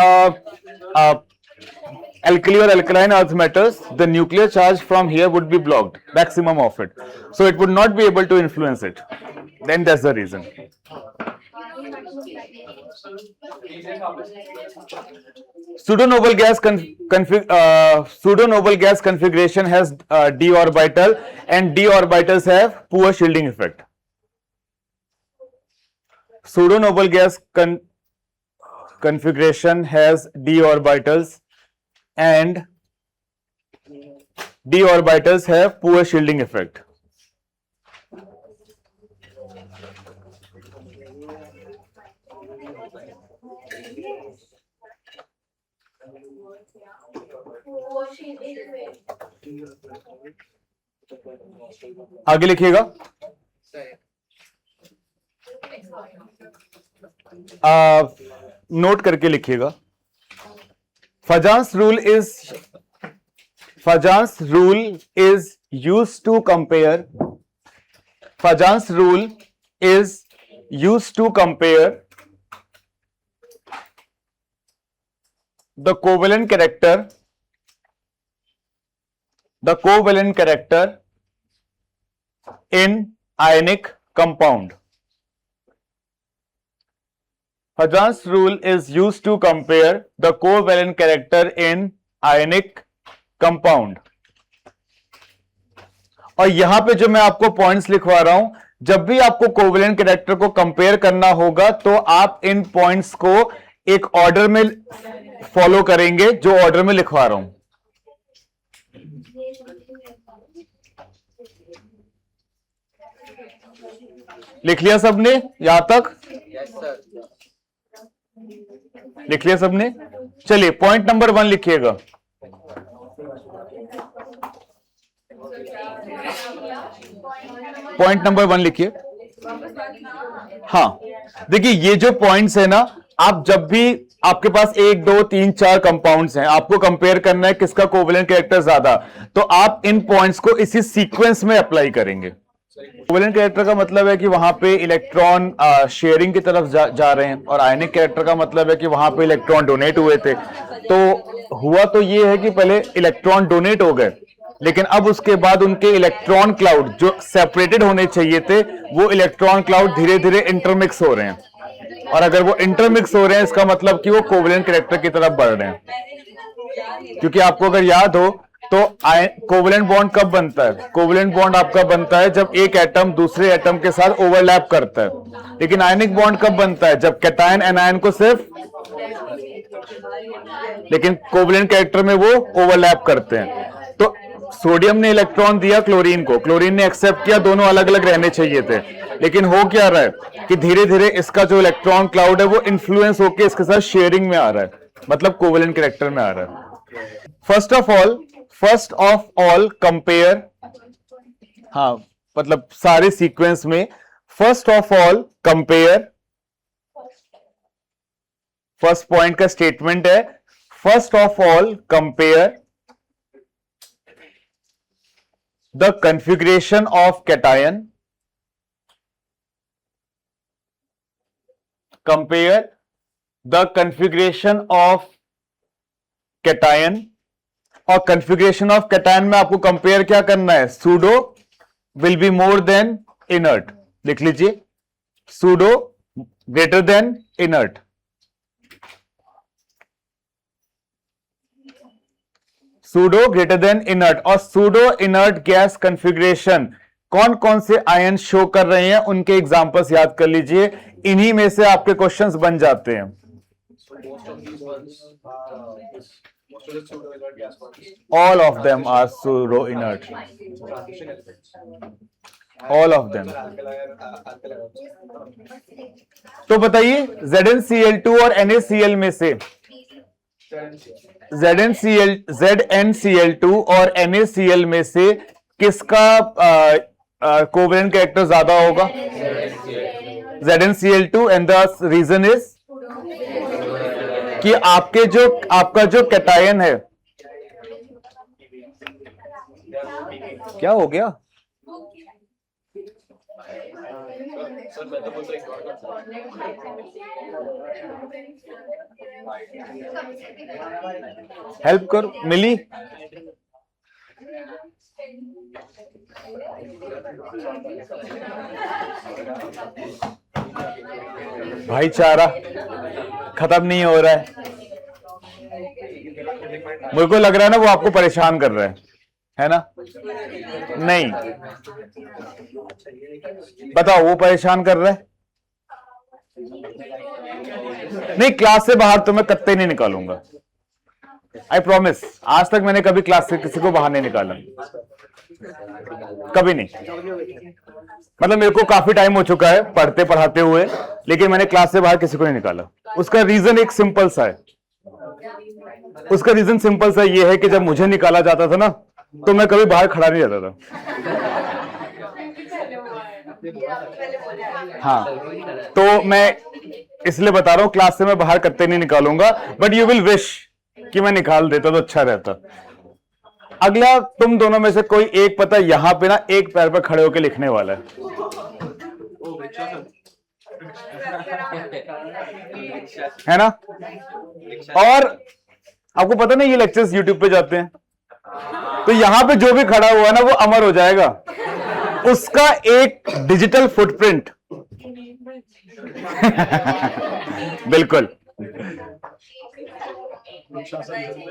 alkali or alkaline earth metals, the nuclear charge from here would be blocked, maximum of it. So it would not be able to influence it. Then that's the reason. Pseudo-noble gas configuration has d orbital and d orbitals have poor shielding effect. Pseudo-noble gas configuration has d orbitals and d orbitals have poor shielding effect. आगे लिखिएगा, note करके लिखिएगा। Fajans rule is used to compare. Fajans rule is used to compare the covalent character in ionic compound. Fajans rule is used to compare the covalent character in ionic compound. और यहां पे जो मैं आपको points लिखवा रहा हूं, जब भी आपको कोवेलेंट कैरेक्टर को कंपेयर करना होगा तो आप इन पॉइंट्स को एक ऑर्डर में फॉलो करेंगे, जो ऑर्डर में लिखवा रहा हूं। लिख लिया सबने यहां तक? लिख लिया सबने? चलिए पॉइंट नंबर 1 लिखिएगा। पॉइंट नंबर 1 लिखिए। हाँ, देखिए ये जो पॉइंट्स है ना, आप जब भी आपके पास 1 2 3 4 कंपाउंड्स हैं, आपको कंपेयर करना है किसका कोवेलेंट कैरेक्टर ज्यादा, तो आप इन पॉइंट्स को इसी सीक्वेंस में अप्लाई करेंगे। कोवेलेंट कैरेक्टर का मतलब है कि वहां पे इलेक्ट्रॉन शेयरिंग की तरफ जा रहे हैं, और आयनिक कैरेक्टर का मतलब है कि वहां पे इलेक्ट्रॉन डोनेट हुए थे। तो हुआ तो ये है कि पहले इलेक्ट्रॉन डोनेट हो गए, लेकिन अब उसके बाद उनके इलेक्ट्रॉन क्लाउड जो सेपरेटेड होने चाहिए थे, वो इलेक्ट्रॉन क्लाउड धीरे धीरे इंटरमिक्स हो रहे हैं, और अगर वो इंटरमिक्स हो रहे हैं इसका मतलब कि वो कोवेलेंट कैरेक्टर की तरफ बढ़ रहे हैं। क्योंकि आपको अगर याद हो तो कोवेलेंट बॉन्ड कब बनता है? कोवेलेंट बॉन्ड आपका बनता है जब एक एटम दूसरे एटम के साथ ओवरलैप करता है। लेकिन आयनिक बॉन्ड कब बनता है? जब कैटायन एनायन को सिर्फ, लेकिन कोवेलेंट कैरेक्टर में वो ओवरलैप करते हैं। तो सोडियम ने इलेक्ट्रॉन दिया क्लोरीन को, क्लोरीन ने एक्सेप्ट किया, दोनों अलग अलग रहने चाहिए थे। लेकिन हो क्या रहा है कि धीरे धीरे इसका जो इलेक्ट्रॉन क्लाउड है वो इन्फ्लुएंस होकर इसके साथ शेयरिंग में आ रहा है, मतलब कोवेलेंट कैरेक्टर में आ रहा है। फर्स्ट ऑफ ऑल कंपेयर, हाँ मतलब सारे सीक्वेंस में first of all compare, first point का स्टेटमेंट है first of all compare the configuration of cation, compare the configuration of cation. और कॉन्फ़िगरेशन ऑफ कैटायन में आपको कंपेयर क्या करना है? Pseudo will be more than inert, लिख लीजिए, pseudo greater than inert. Pseudo greater than inert. और pseudo inert gas configuration कौन कौन से आयन शो कर रहे हैं उनके एग्जांपल्स याद कर लीजिए, इन्हीं में से आपके क्वेश्चंस बन जाते हैं। All of them are pseudo inert. All of them. तो बताइए ZnCl2 और NaCl में से ZnCl2 और NaCl में से किसका कोवेलेंट कैरेक्टर ज्यादा होगा? ZnCl2, and the reason is कि आपका जो कैटायन है, क्या हो गया? हेल्प करो, मिली? भाईचारा खत्म नहीं हो रहा है। मुझे को लग रहा है ना वो आपको परेशान कर रहा है ना? नहीं, बताओ वो परेशान कर रहा है? नहीं, क्लास से बाहर तो मैं कत्ते नहीं निकालूंगा, आई प्रॉमिस। आज तक मैंने कभी क्लास से किसी को बाहर नहीं निकाला, कभी नहीं। मतलब मेरे को काफी टाइम हो चुका है पढ़ते पढ़ाते हुए, लेकिन मैंने क्लास से बाहर किसी को नहीं निकाला। उसका रीजन एक सिंपल सा है, उसका रीजन सिंपल सा ये है कि जब मुझे निकाला जाता था ना तो मैं कभी बाहर खड़ा नहीं रहता था। हाँ, तो मैं इसलिए बता रहा हूं क्लास से मैं बाहर कत्ते नहीं निकालूंगा, बट यू विल विश कि मैं निकाल देता तो अच्छा रहता। अगला, तुम दोनों में से कोई एक पता यहां पे ना एक पैर पर खड़े होकर लिखने वाला है, है ना? और आपको पता नहीं ये लेक्चर्स यूट्यूब पे जाते हैं, तो यहां पे जो भी खड़ा हुआ है ना वो अमर हो जाएगा, उसका एक डिजिटल फुटप्रिंट। बिल्कुल।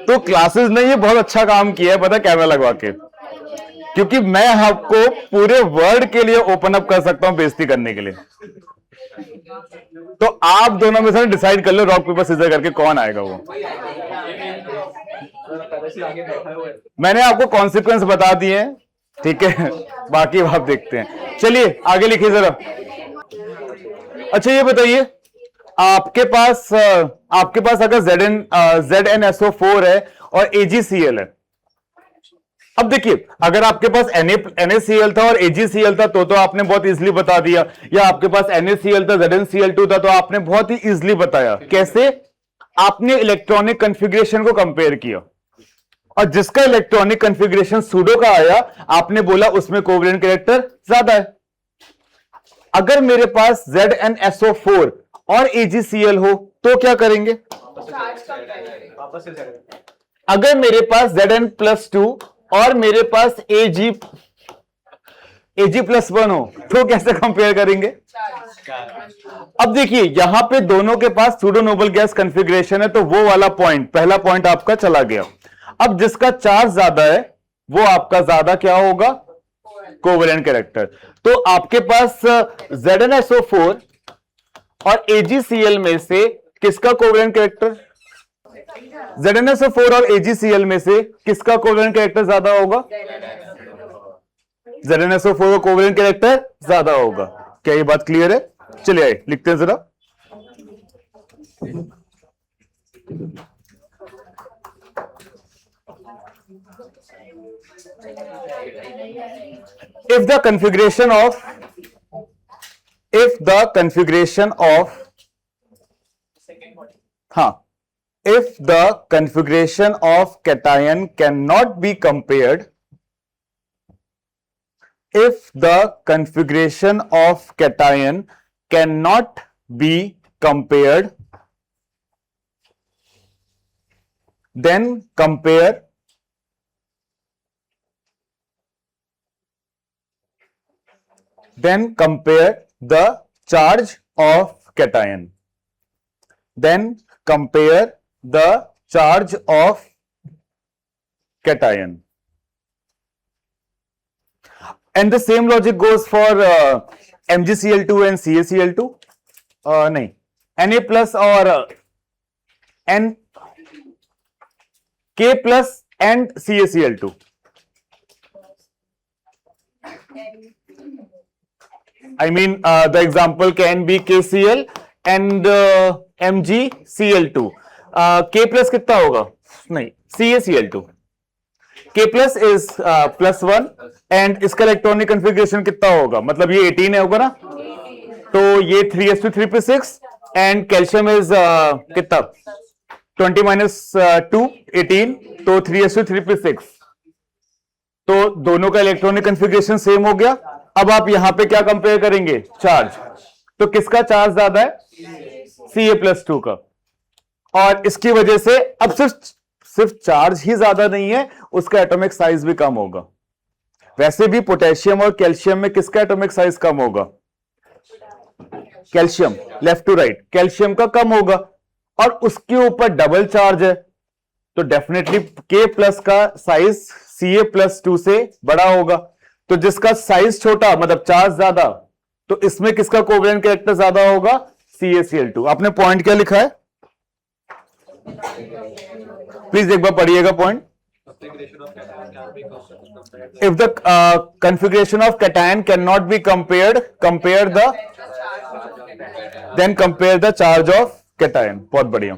तो क्लासेस ने ये बहुत अच्छा काम किया है, पता कैमरा लगवा के, क्योंकि मैं आपको पूरे वर्ल्ड के लिए ओपन अप कर सकता हूं बेइज्जती करने के लिए। तो आप दोनों में से डिसाइड कर लो रॉक पेपर सीजर करके कौन आएगा वो। मैंने आपको कॉन्सिक्वेंस बता दिए हैं, ठीक है, बाकी आप देखते हैं। चलिए आगे लिखिए जरा। अच्छा ये बताइए, आपके पास अगर ZnSO4 है और AgCl है। अब देखिए, अगर आपके पास NaCl था और AgCl था तो आपने बहुत इजीली बता दिया, या आपके पास NaCl था ZnCl2 था तो आपने बहुत ही इजीली बताया। कैसे? आपने इलेक्ट्रॉनिक कॉन्फ़िगरेशन को कंपेयर किया, और जिसका इलेक्ट्रॉनिक कॉन्फ़िगरेशन सूडो का आया, आपने बोला उसमें कोवेलेंट कैरेक्टर ज्यादा है। अगर मेरे पास ZnSO4 और AgCl हो तो क्या करेंगे? अगर मेरे पास Zn+2 और मेरे पास Ag+1 हो तो कैसे कंपेयर करेंगे? अब देखिए, यहां पे दोनों के पास सूडो नोबल गैस कॉन्फ़िगरेशन है, तो वो वाला पॉइंट, पहला पॉइंट आपका चला गया। अब जिसका चार्ज ज्यादा है वो आपका ज्यादा क्या होगा, कोवेलेंट कैरेक्टर। तो आपके पास ZnSO4 और AgCl में से किसका कोवेलेंट कैरेक्टर, ZnSO4 और AgCl में से किसका कोवेलेंट कैरेक्टर ज्यादा होगा, ZnSO4 का कोवेलेंट कैरेक्टर ज्यादा होगा। क्या ये बात क्लियर है? चलिए आइए लिखते हैं जरा। if the configuration of हाँ, if the configuration of cation cannot be compared, if the configuration of cation cannot be compared, then compare the charge of cation. Then compare the charge of cation. And the same logic goes for MgCl2 and CaCl2. नहीं, Na plus और N K plus and CaCl2. I mean the example can be KCl and MgCl2. K plus कितना होगा? नहीं, CaCl2. K plus is +1 and इसका electronic configuration कितना होगा? मतलब ये 18 है होगा ना, तो ये 3s2 एंड कैल्शियम इज कितना 20 - 2 18, तो 3s2 तो दोनों का इलेक्ट्रॉनिक कन्फिग्रेशन सेम हो गया। अब आप यहां पे क्या कंपेयर करेंगे, चार्ज। तो किसका चार्ज ज्यादा है, Ca+2 का, और इसकी वजह से अब सिर्फ चार्ज ही ज्यादा नहीं है, उसका एटॉमिक साइज भी कम होगा। वैसे भी पोटेशियम और कैल्शियम में किसका एटॉमिक साइज कम होगा, calcium, left to right, calcium का कम होगा, और उसके ऊपर डबल चार्ज है, तो डेफिनेटली K+ का साइज Ca+2 से बड़ा होगा। तो जिसका साइज छोटा मतलब चार्ज ज्यादा, तो इसमें किसका कोवेलेंट कैरेक्टर ज्यादा होगा, CaCl2। आपने पॉइंट क्या लिखा है, प्लीज एक बार पढ़िएगा point. If the configuration of cation cannot be compared, then compare the charge of cation। बहुत बढ़िया।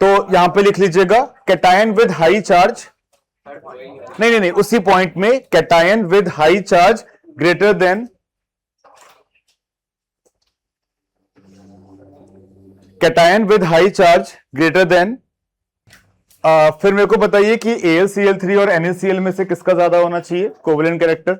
तो यहां पे लिख लीजिएगा cation with high charge, नहीं, उसी पॉइंट में cation with high charge greater than फिर मेरे को बताइए कि AlCl3 और NaCl में से किसका ज्यादा होना चाहिए covalent character.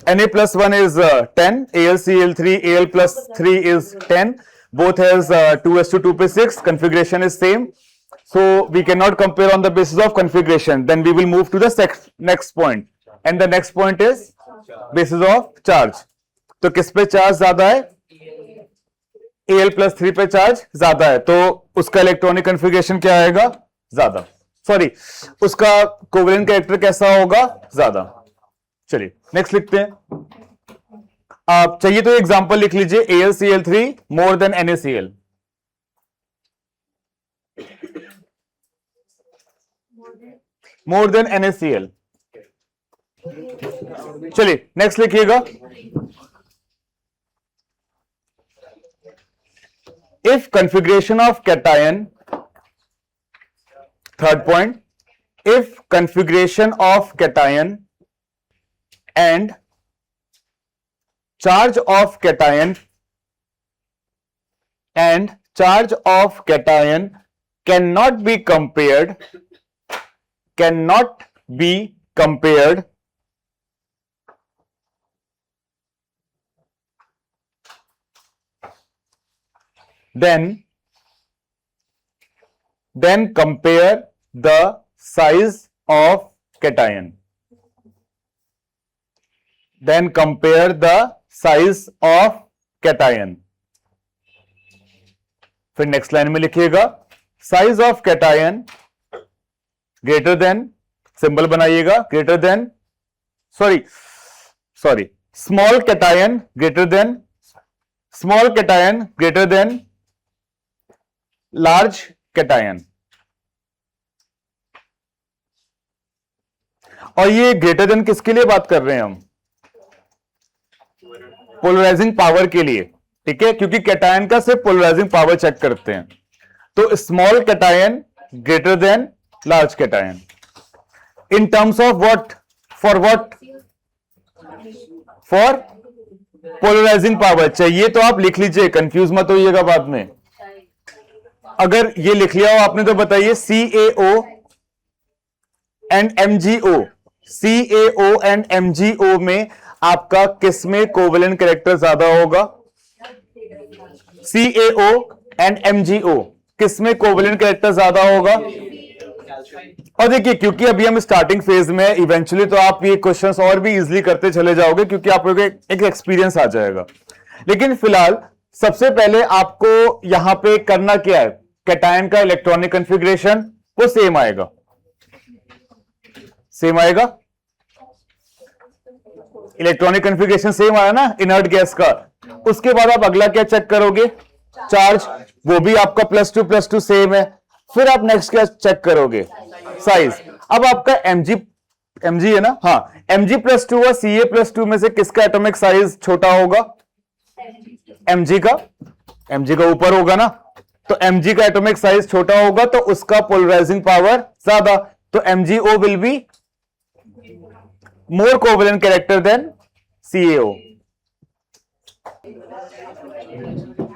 Na+1 is 10, AlCl3, Al+3 is 10, both has 2s2 configuration is same, so we cannot compare on the basis of configuration. Then we will move to the next point, and the next point is basis of charge। तो किस पे charge ज्यादा है, Al+3 पे charge ज्यादा है, तो उसका इलेक्ट्रॉनिक कन्फिग्रेशन क्या आएगा, ज्यादा, सॉरी उसका कोवेलेंट कैरेक्टर कैसा होगा, ज्यादा। चलिए नेक्स्ट लिखते हैं। आप चाहिए तो एग्जांपल लिख लीजिए, AlCl3 more than NaCl। More than NaCl। चलिए नेक्स्ट लिखिएगा, if configuration of cation, third point, if configuration of cation and charge of cation cannot be compared, then compare the size of cation. Then compare the size of cation. फिर next line में लिखिएगा size of cation greater than, symbol बनाइएगा, greater than, sorry small cation greater than large cation. और ये greater than किसके लिए बात कर रहे हैं हम? पोलराइजिंग पावर के लिए, ठीक है, क्योंकि कैटायन का सिर्फ पोलराइजिंग पावर चेक करते हैं। तो small cation greater than large cation in terms of what, for what, for polarizing power. चाहिए तो आप लिख लीजिए, कंफ्यूज मत होइएगा बाद में। अगर ये लिख लिया हो आपने तो बताइए CaO and MgO, CaO and MgO में आपका किसमें कोवेलेंट कैरेक्टर ज्यादा होगा? CaO एंड MgO किसमें कोवेलेंट कैरेक्टर ज्यादा होगा? और देखिए, क्योंकि अभी हम स्टार्टिंग फेज में, इवेंचुअली तो आप ये क्वेश्चंस और भी इजीली करते चले जाओगे क्योंकि आप लोगों को एक एक्सपीरियंस आ जाएगा। लेकिन फिलहाल सबसे पहले आपको यहां पे करना क्या है? कैटायन का इलेक्ट्रॉनिक कॉन्फ़िगरेशन वो सेम आएगा, इलेक्ट्रॉनिक कॉन्फ़िगरेशन सेम आया ना इनर्ट गैस का। उसके बाद आप अगला क्या चेक करोगे? चार्ज, वो भी आपका +2 सेम है। फिर आप नेक्स्ट क्या चेक करोगे? साइज। अब आपका mg है ना, हाँ, mg+2 और Ca+2 में से किसका एटॉमिक साइज छोटा होगा? mg का ऊपर होगा ना, तो mg का एटॉमिक साइज छोटा होगा तो उसका पोलराइजिंग पावर ज्यादा, तो MgO will be more covalent character than CaO।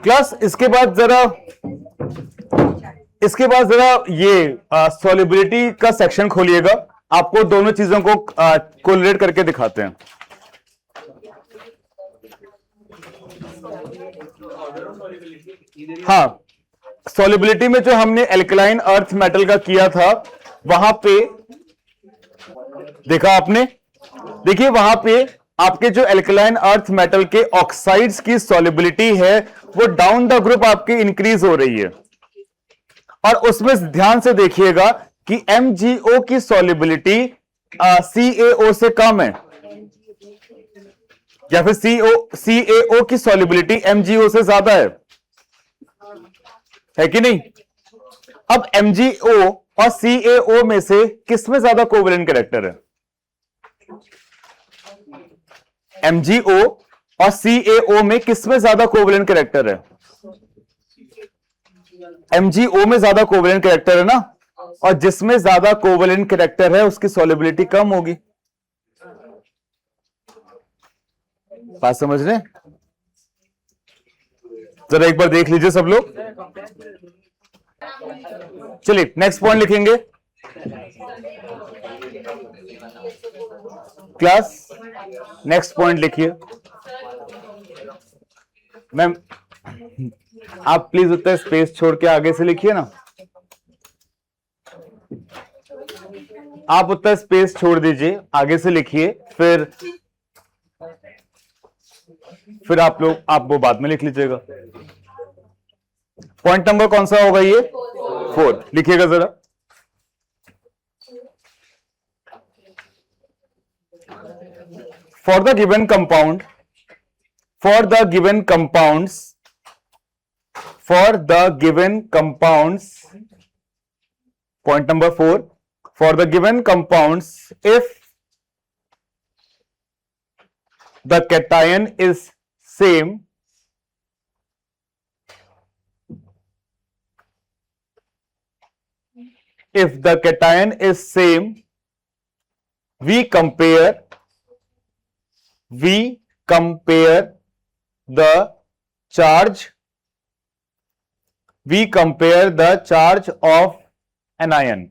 Class, इसके बाद जरा ये सॉल्युबिलिटी का सेक्शन खोलिएगा, आपको दोनों चीजों को कोरिलेट करके दिखाते हैं। हाँ, सॉल्युबिलिटी में जो हमने एल्कलाइन अर्थ मेटल का किया था, वहां पे देखा आपने, देखिए वहां पे आपके जो एल्कलाइन अर्थ मेटल के ऑक्साइड्स की सॉल्युबिलिटी है वो डाउन द ग्रुप आपकी इंक्रीज हो रही है। और उसमें ध्यान से देखिएगा कि MgO की सॉल्युबिलिटी CaO से कम है, या फिर CaO की सॉल्युबिलिटी MgO से ज्यादा है कि नहीं? अब MgO और CaO में से किसमें ज्यादा कोवेलेंट कैरेक्टर है? MgO और CaO में किसमें ज्यादा कोवेलेंट कैरेक्टर है? MgO में ज्यादा कोवेलेंट कैरेक्टर है ना, और जिसमें ज्यादा कोवेलेंट कैरेक्टर है उसकी सॉल्युबिलिटी कम होगी। बात समझ रहे? जरा एक बार देख लीजिए सब लोग। चलिए नेक्स्ट पॉइंट लिखेंगे क्लास, नेक्स्ट पॉइंट लिखिए। मैम आप प्लीज उतना स्पेस छोड़ के आगे से लिखिए ना, आप उतना स्पेस छोड़ दीजिए, आगे से लिखिए, फिर आप वो बाद में लिख लीजिएगा। पॉइंट नंबर कौन सा होगा? ये 4 लिखिएगा जरा। For the given compounds, for the given compounds, point number 4, for the given compounds, if the cation is same, we compare the charge of an ion.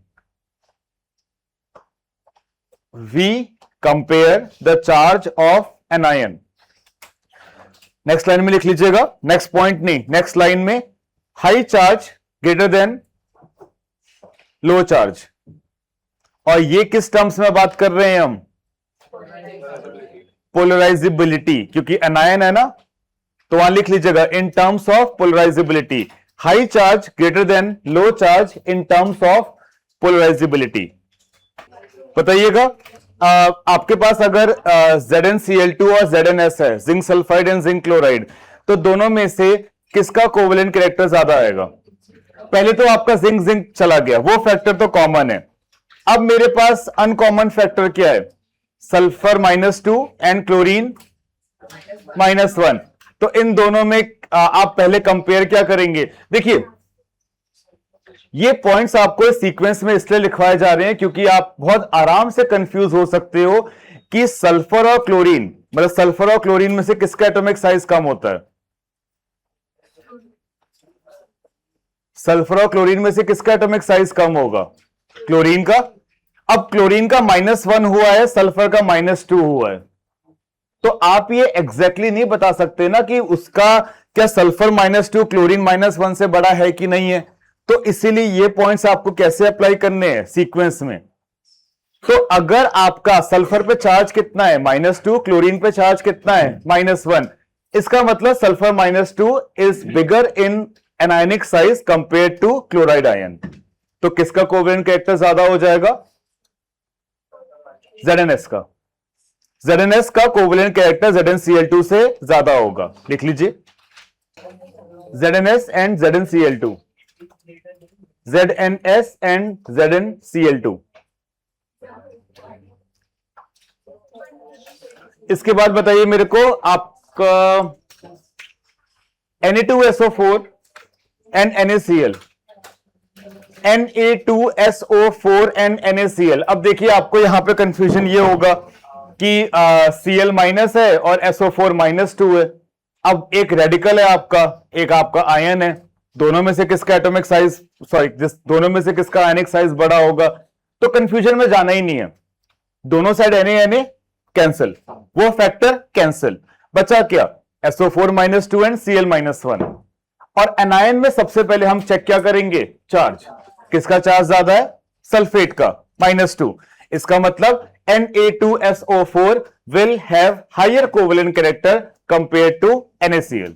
Next line में लिख लीजिएगा, नेक्स्ट पॉइंट नहीं, नेक्स्ट लाइन में high charge greater than low charge. और ये किस terms में बात कर रहे हैं हम? पोलराइजेबिलिटी, क्योंकि एनायन है ना, तो वहां लिख लीजिएगा in terms of polarizability. High charge greater than low charge in terms of polarizability. बताइएगा, आपके पास अगर ZnCl2 और ZnS है, zinc sulphide and zinc chloride, तो दोनों में से किसका कोवेलेंट कैरेक्टर ज्यादा आएगा? पहले तो आपका जिंक जिंक चला गया, वो फैक्टर तो कॉमन है। अब मेरे पास अनकॉमन फैक्टर क्या है? Sulphur -2 and chlorine -1। तो इन दोनों में आप पहले कंपेयर क्या करेंगे? देखिए, ये पॉइंट्स आपको सीक्वेंस में इसलिए लिखवाए जा रहे हैं क्योंकि आप बहुत आराम से कंफ्यूज हो सकते हो कि सल्फर और क्लोरीन, मतलब सल्फर और क्लोरीन में से किसका एटॉमिक साइज कम होता है? सल्फर और क्लोरीन में से किसका एटॉमिक साइज कम होगा? क्लोरीन का। अब क्लोरीन का -1 हुआ है, सल्फर का -2 हुआ है, तो आप ये एग्जैक्टली नहीं बता सकते ना कि उसका क्या सल्फर -2 क्लोरीन -1 से बड़ा है कि नहीं है। तो इसीलिए ये पॉइंट्स आपको कैसे अप्लाई करने हैं सीक्वेंस में। तो अगर आपका सल्फर पे चार्ज कितना है? -2, क्लोरीन पे चार्ज कितना है? -1। इसका मतलब sulphur -2 is bigger in anionic size compare to chloride ion. तो किसका कोवेलेंट कैरेक्टर ज्यादा हो जाएगा? ZnS का। ZnS का कोवेलेंट कैरेक्टर ZnCl2 से ज्यादा होगा। लिख लीजिए, ZnS and ZnCl2, ZnS and ZnCl2। इसके बाद बताइए मेरे को, आपका Na2SO4 and NaCl, Na2SO4 and NaCl। अब देखिए, आपको यहां पे कंफ्यूजन ये होगा कि Cl माइनस है और SO4 -2 है। अब एक रेडिकल है आपका, एक आपका आयन है, दोनों में से किसका एटॉमिक साइज, दोनों में से किसका आयनिक साइज बड़ा होगा? तो कंफ्यूजन में जाना ही नहीं है, दोनों साइड Na कैंसिल, वो फैक्टर कैंसिल, बचा क्या? SO4 -2 and Cl -1। और एनायन में सबसे पहले हम चेक क्या करेंगे? चार्ज। किसका चार्ज ज्यादा है? सल्फेट का, -2। इसका मतलब Na2SO4 will have higher covalent character compared to NaCl।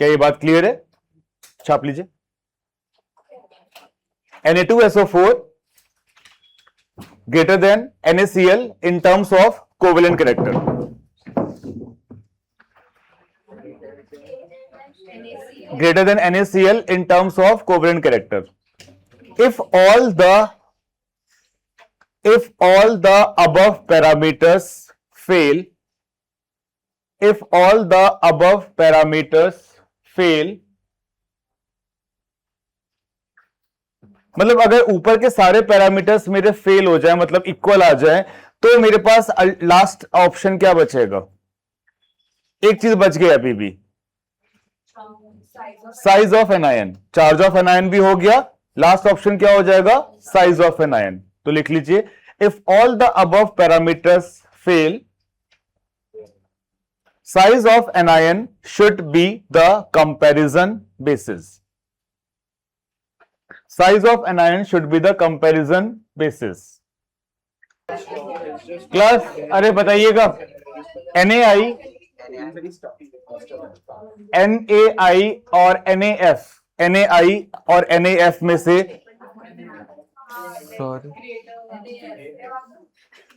क्या ये बात क्लियर है? छाप लीजिए, Na2SO4 greater than NaCl in terms of covalent character। Greater than NaCl in terms of covalent character। If all the above parameters fail, if all the above parameters fail, मतलब अगर ऊपर के सारे पैरामीटर्स मेरे fail हो जाए, मतलब equal आ जाए, तो मेरे पास लास्ट ऑप्शन क्या बचेगा? एक चीज बच गई अभी भी, size of an ion. Charge of an ion भी हो गया, लास्ट ऑप्शन क्या हो जाएगा? Size of an ion. तो लिख लीजिए, if all the above parameters fail, size of an ion should be the comparison basis। Size of an ion should be the comparison basis। Class, अरे बताइएगा, NaI और NaF, NaI और NaF में से,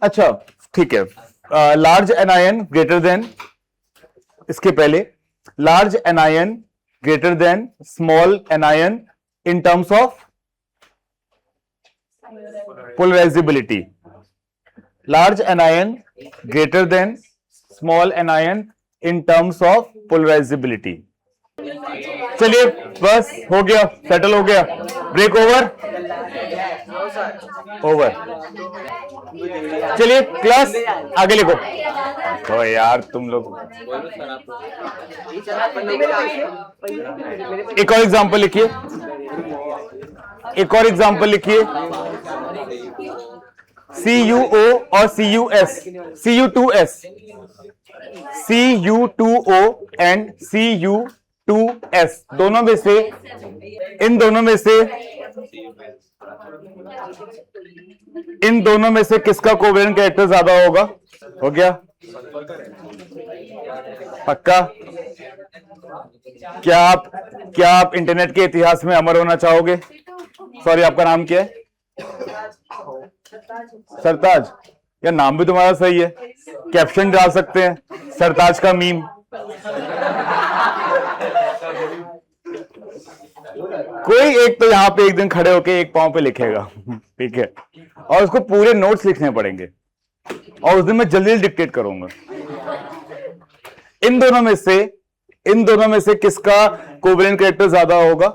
अच्छा ठीक है, लार्ज एनायन ग्रेटर देन, इसके पहले large anion greater than small anion in terms of polarizability. Large anion greater than small anion in terms of polarizability. चलिए बस हो गया, सेटल हो गया। Break over, over. चलिए क्लास आगे लिखो। तो यार तुम लोग एक और एग्जांपल लिखिए, एक और एग्जांपल लिखिए। CuO और CuS, Cu2S, Cu2O and Cu2S, दोनों में से, इन दोनों में से, इन दोनों में से किसका कोवेलेंट कैरेक्टर ज्यादा होगा? हो गया पक्का? क्या आप इंटरनेट के इतिहास में अमर होना चाहोगे? सॉरी, आपका नाम क्या है? सरताज। या नाम भी तुम्हारा सही है, कैप्शन डाल सकते हैं सरताज का मीम। कोई एक तो यहां पे एक दिन खड़े होके एक पांव पे लिखेगा, ठीक है, और उसको पूरे नोट्स लिखने पड़ेंगे, और उस दिन मैं जल्दी डिक्टेट करूंगा। इन दोनों में से किसका कोवेलेंट कैरेक्टर ज्यादा होगा?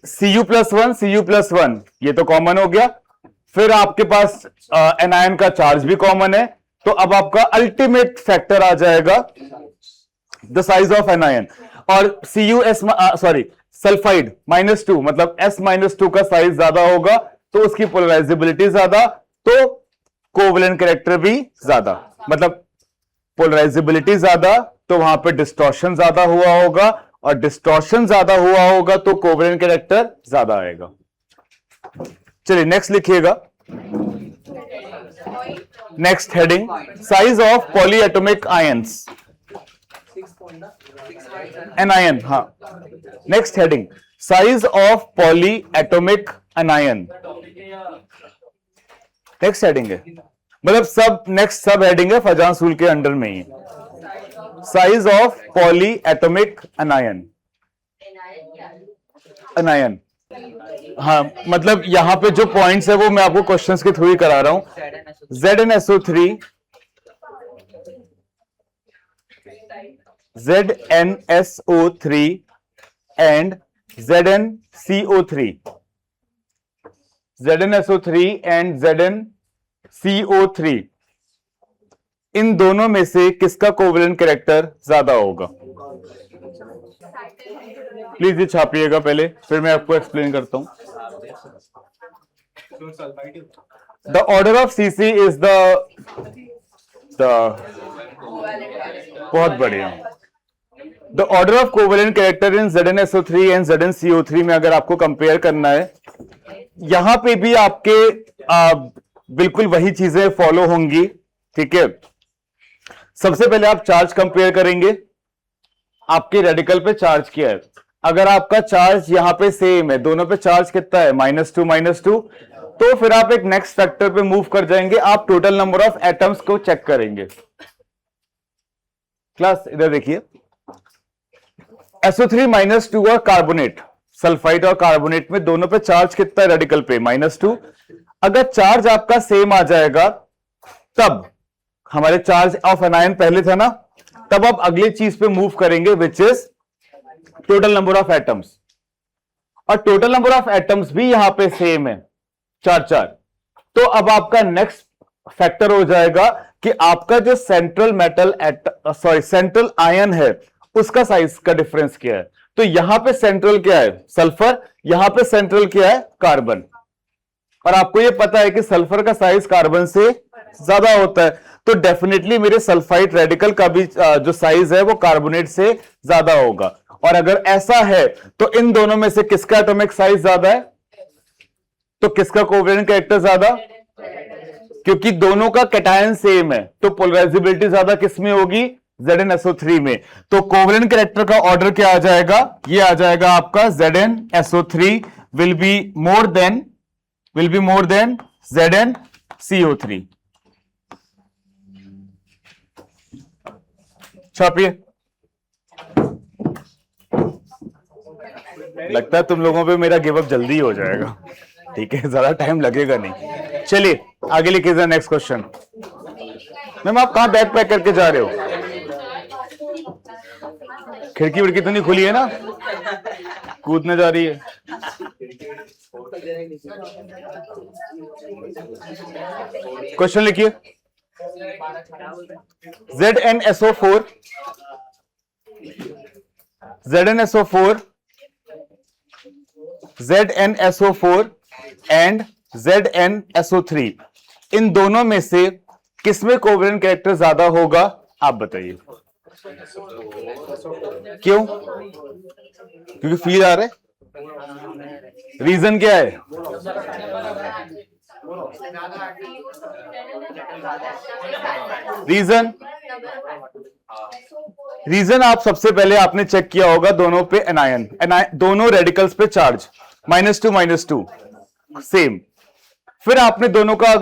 Cu+1 ये तो कॉमन हो गया। फिर आपके पास एनायन का चार्ज भी कॉमन है, तो अब आपका अल्टीमेट फैक्टर आ जाएगा द साइज ऑफ एनायन। और सल्फाइड -2 मतलब S-2 का साइज ज्यादा होगा, तो उसकी पोलराइजेबिलिटी ज्यादा, तो कोवेलेंट कैरेक्टर भी ज्यादा। मतलब पोलराइजेबिलिटी ज्यादा तो वहां पे डिस्टॉर्शन ज्यादा हुआ होगा, और डिस्टॉर्शन ज्यादा हुआ होगा तो कोवेलेंट कैरेक्टर ज्यादा आएगा। चलिए नेक्स्ट लिखिएगा। Next heading, size of polyatomic ions. Anion, हाँ। Next heading, size of polyatomic anion. Next heading है, मतलब नेक्स्ट सब हेडिंग है फजान सूल के अंडर में ही। Size of polyatomic anion. Anion, हाँ, मतलब यहां पे जो पॉइंट्स है वो मैं आपको क्वेश्चंस के थ्रू ही करा रहा हूं। ZnSO3 and ZnCO3 and ZnCO3 इन दोनों में से किसका कोवेलेंट कैरेक्टर ज्यादा होगा? प्लीज ये छापिएगा पहले, फिर मैं आपको एक्सप्लेन करता हूं। The order of CC is the बहुत बढ़िया। The order of covalent character in ZnSO3 and ZnCO3 में अगर आपको कंपेयर करना है, यहां पे भी आपके बिल्कुल वही चीजें फॉलो होंगी, ठीक है। सबसे पहले आप चार्ज कंपेयर करेंगे, आपके रेडिकल पे चार्ज क्या है। अगर आपका चार्ज यहां पे सेम है, दोनों पे चार्ज कितना है, -2, तो फिर आप एक नेक्स्ट फैक्टर पे मूव कर जाएंगे, आप टोटल नंबर ऑफ एटम्स को चेक करेंगे। क्लास इधर देखिए, SO3 -2 और कार्बोनेट, सल्फाइड और कार्बोनेट में दोनों पे चार्ज कितना है रेडिकल पे, -2। अगर चार्ज आपका सेम आ जाएगा, तब हमारे चार्ज ऑफ एनायन पहले था ना, तब आप अगली चीज पे मूव करेंगे, which is total number of atoms. और टोटल नंबर ऑफ एटम्स भी यहां पे सेम है, 4। तो अब आपका नेक्स्ट फैक्टर हो जाएगा कि आपका जो सेंट्रल आयन है उसका साइज का डिफरेंस क्या है। तो यहां पे सेंट्रल क्या है, सल्फर, यहां पे सेंट्रल क्या है, कार्बन। और आपको यह पता है कि सल्फर का साइज कार्बन से ज्यादा होता है, तो डेफिनेटली मेरे सल्फाइड रेडिकल का भी जो साइज है वो कार्बोनेट से ज्यादा होगा। और अगर ऐसा है तो इन दोनों में से किसका एटॉमिक साइज ज्यादा है, तो किसका कोवेलेंट कैरेक्टर ज्यादा, क्योंकि दोनों का कैटायन सेम है, तो पोलराइजेबिलिटी ज्यादा किसमें होगी, ZnSO3 में। तो कोवेलेंट कैरेक्टर का ऑर्डर क्या आ जाएगा, ये आ जाएगा आपका ZnSO3 will be more than ZnCO3। छापिए। लगता है तुम लोगों पे मेरा गिव अप जल्दी हो जाएगा, ठीक है, ज्यादा टाइम लगेगा नहीं। चलिए आगे लिखिए नेक्स्ट क्वेश्चन। मैम आप कहां बैग पैक करके जा रहे हो? खिड़की विड़की तो नहीं खुली है ना, कूदने जा रही है? क्वेश्चन लिखिए। ZnSO4 एंड ZnSO3 इन दोनों में से किसमें कोवेलेंट कैरेक्टर ज्यादा होगा, आप बताइए। क्यों? क्योंकि फील आ रहा है। रीजन क्या है? रीजन रीजन आप सबसे पहले आपने चेक किया होगा दोनों पे एनायन, दोनों रेडिकल्स पे चार्ज -2 सेम। फिर आपने दोनों का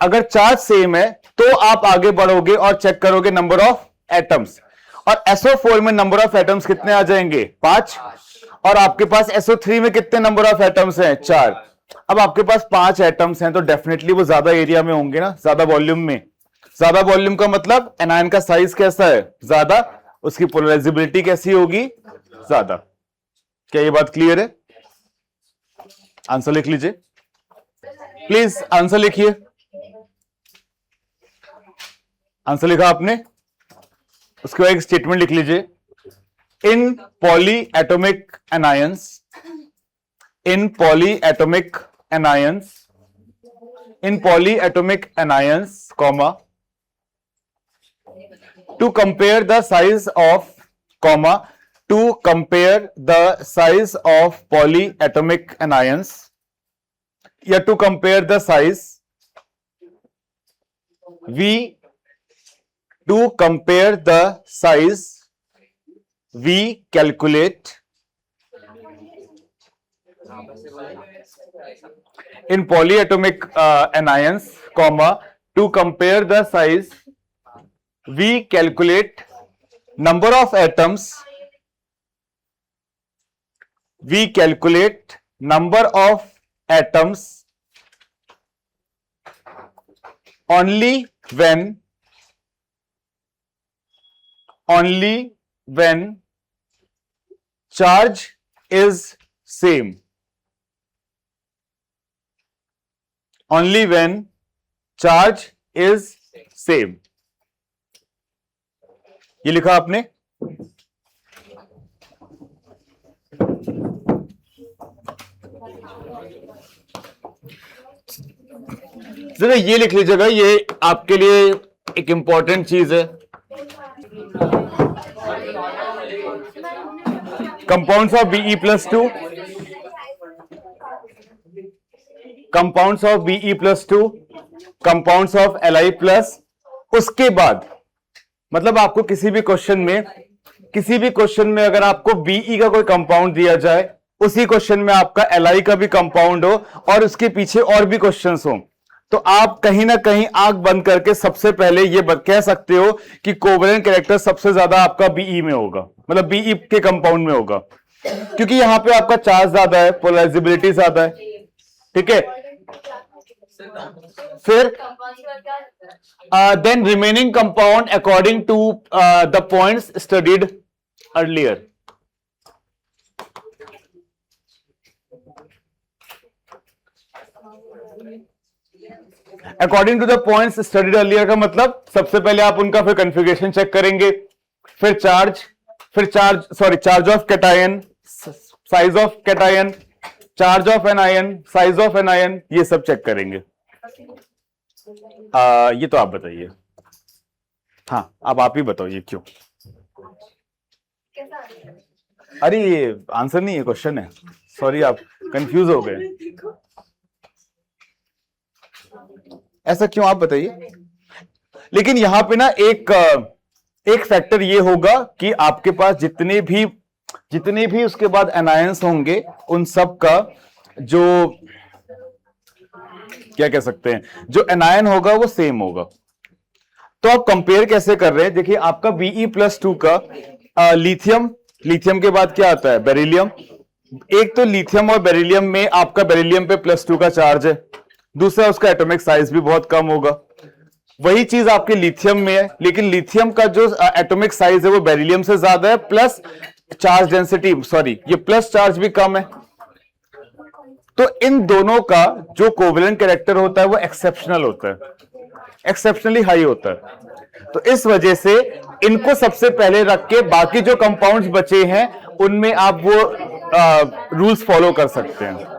अगर चार्ज सेम है तो आप आगे बढ़ोगे और चेक करोगे नंबर ऑफ एटम्स, और SO4 में नंबर ऑफ एटम्स कितने आ जाएंगे 5, और आपके पास SO3 में कितने नंबर ऑफ एटम्स हैं 4। अब आपके पास 5 एटम्स हैं तो डेफिनेटली वो ज्यादा एरिया में होंगे ना, ज्यादा वॉल्यूम में। ज्यादा वॉल्यूम का मतलब एनायन का साइज कैसा है ज्यादा, उसकी पोलराइजेबिलिटी कैसी होगी ज्यादा। क्या ये बात क्लियर है? आंसर लिख लीजिए प्लीज, आंसर लिखिए। आंसर लिखा आपने, उसके बाद एक स्टेटमेंट लिख लीजिए। In polyatomic anions, in polyatomic anions, in polyatomic anions comma to compare the size of comma to compare the size of polyatomic anions, या to compare the size, to compare the size we calculate in polyatomic anions comma to compare the size we calculate number of atoms, we calculate number of atoms only when charge is same, only when charge is same। ये लिखा आपने। जरा ये लिख लीजिएगा, ये आपके लिए एक इंपॉर्टेंट चीज है। Compounds of Be+2, compounds of Be+2, compounds of Li+, उसके बाद मतलब आपको किसी भी क्वेश्चन में अगर आपको Be का कोई कंपाउंड दिया जाए, उसी क्वेश्चन में आपका Li का भी कंपाउंड हो और उसके पीछे और भी क्वेश्चंस हो, तो आप कहीं ना कहीं आंख बंद करके सबसे पहले ये कह सकते हो कि कोवेलेंट कैरेक्टर सबसे ज्यादा आपका Be में होगा, मतलब Be के कंपाउंड में होगा, क्योंकि यहां पे आपका चार्ज ज्यादा है, पोलराइजेबिलिटी ज्यादा है। ठीक है, फिर then remaining compound according to the points studied earlier। According to the points studied earlier का मतलब सबसे पहले आप उनका फिर कॉन्फ़िगरेशन चेक करेंगे, फिर charge of cation, size of cation, charge of anion, size of anion, ये सब चेक करेंगे। ये तो आप बताइए। हाँ, अब आप ही बताओ ये क्यों। अरे ये आंसर नहीं है, क्वेश्चन है, सॉरी आप कंफ्यूज हो गए। ऐसा क्यों, आप बताइए। लेकिन यहां पे ना एक फैक्टर ये होगा कि आपके पास जितने भी उसके बाद एनायंस होंगे, उन सब का जो क्या कह सकते हैं, जो एनायन होगा वो सेम होगा। तो आप कंपेयर कैसे कर रहे हैं, देखिए आपका Be+2 का लिथियम के बाद क्या आता है, बेरिलियम। एक तो लिथियम और बेरिलियम में आपका बेरिलियम पे +2 का चार्ज है, दूसरा उसका एटॉमिक साइज भी बहुत कम होगा। वही चीज आपके लिथियम में है, लेकिन लिथियम का जो एटॉमिक साइज है वो बेरिलियम से ज्यादा है, प्लस चार्ज डेंसिटी, सॉरी ये प्लस चार्ज भी कम है। तो इन दोनों का जो कोवेलेंट कैरेक्टर होता है वो एक्सेप्शनल होता है, एक्सेप्शनली हाई होता है। तो इस वजह से इनको सबसे पहले रख के बाकी जो कंपाउंड्स बचे हैं उनमें आप वो रूल्स फॉलो कर सकते हैं।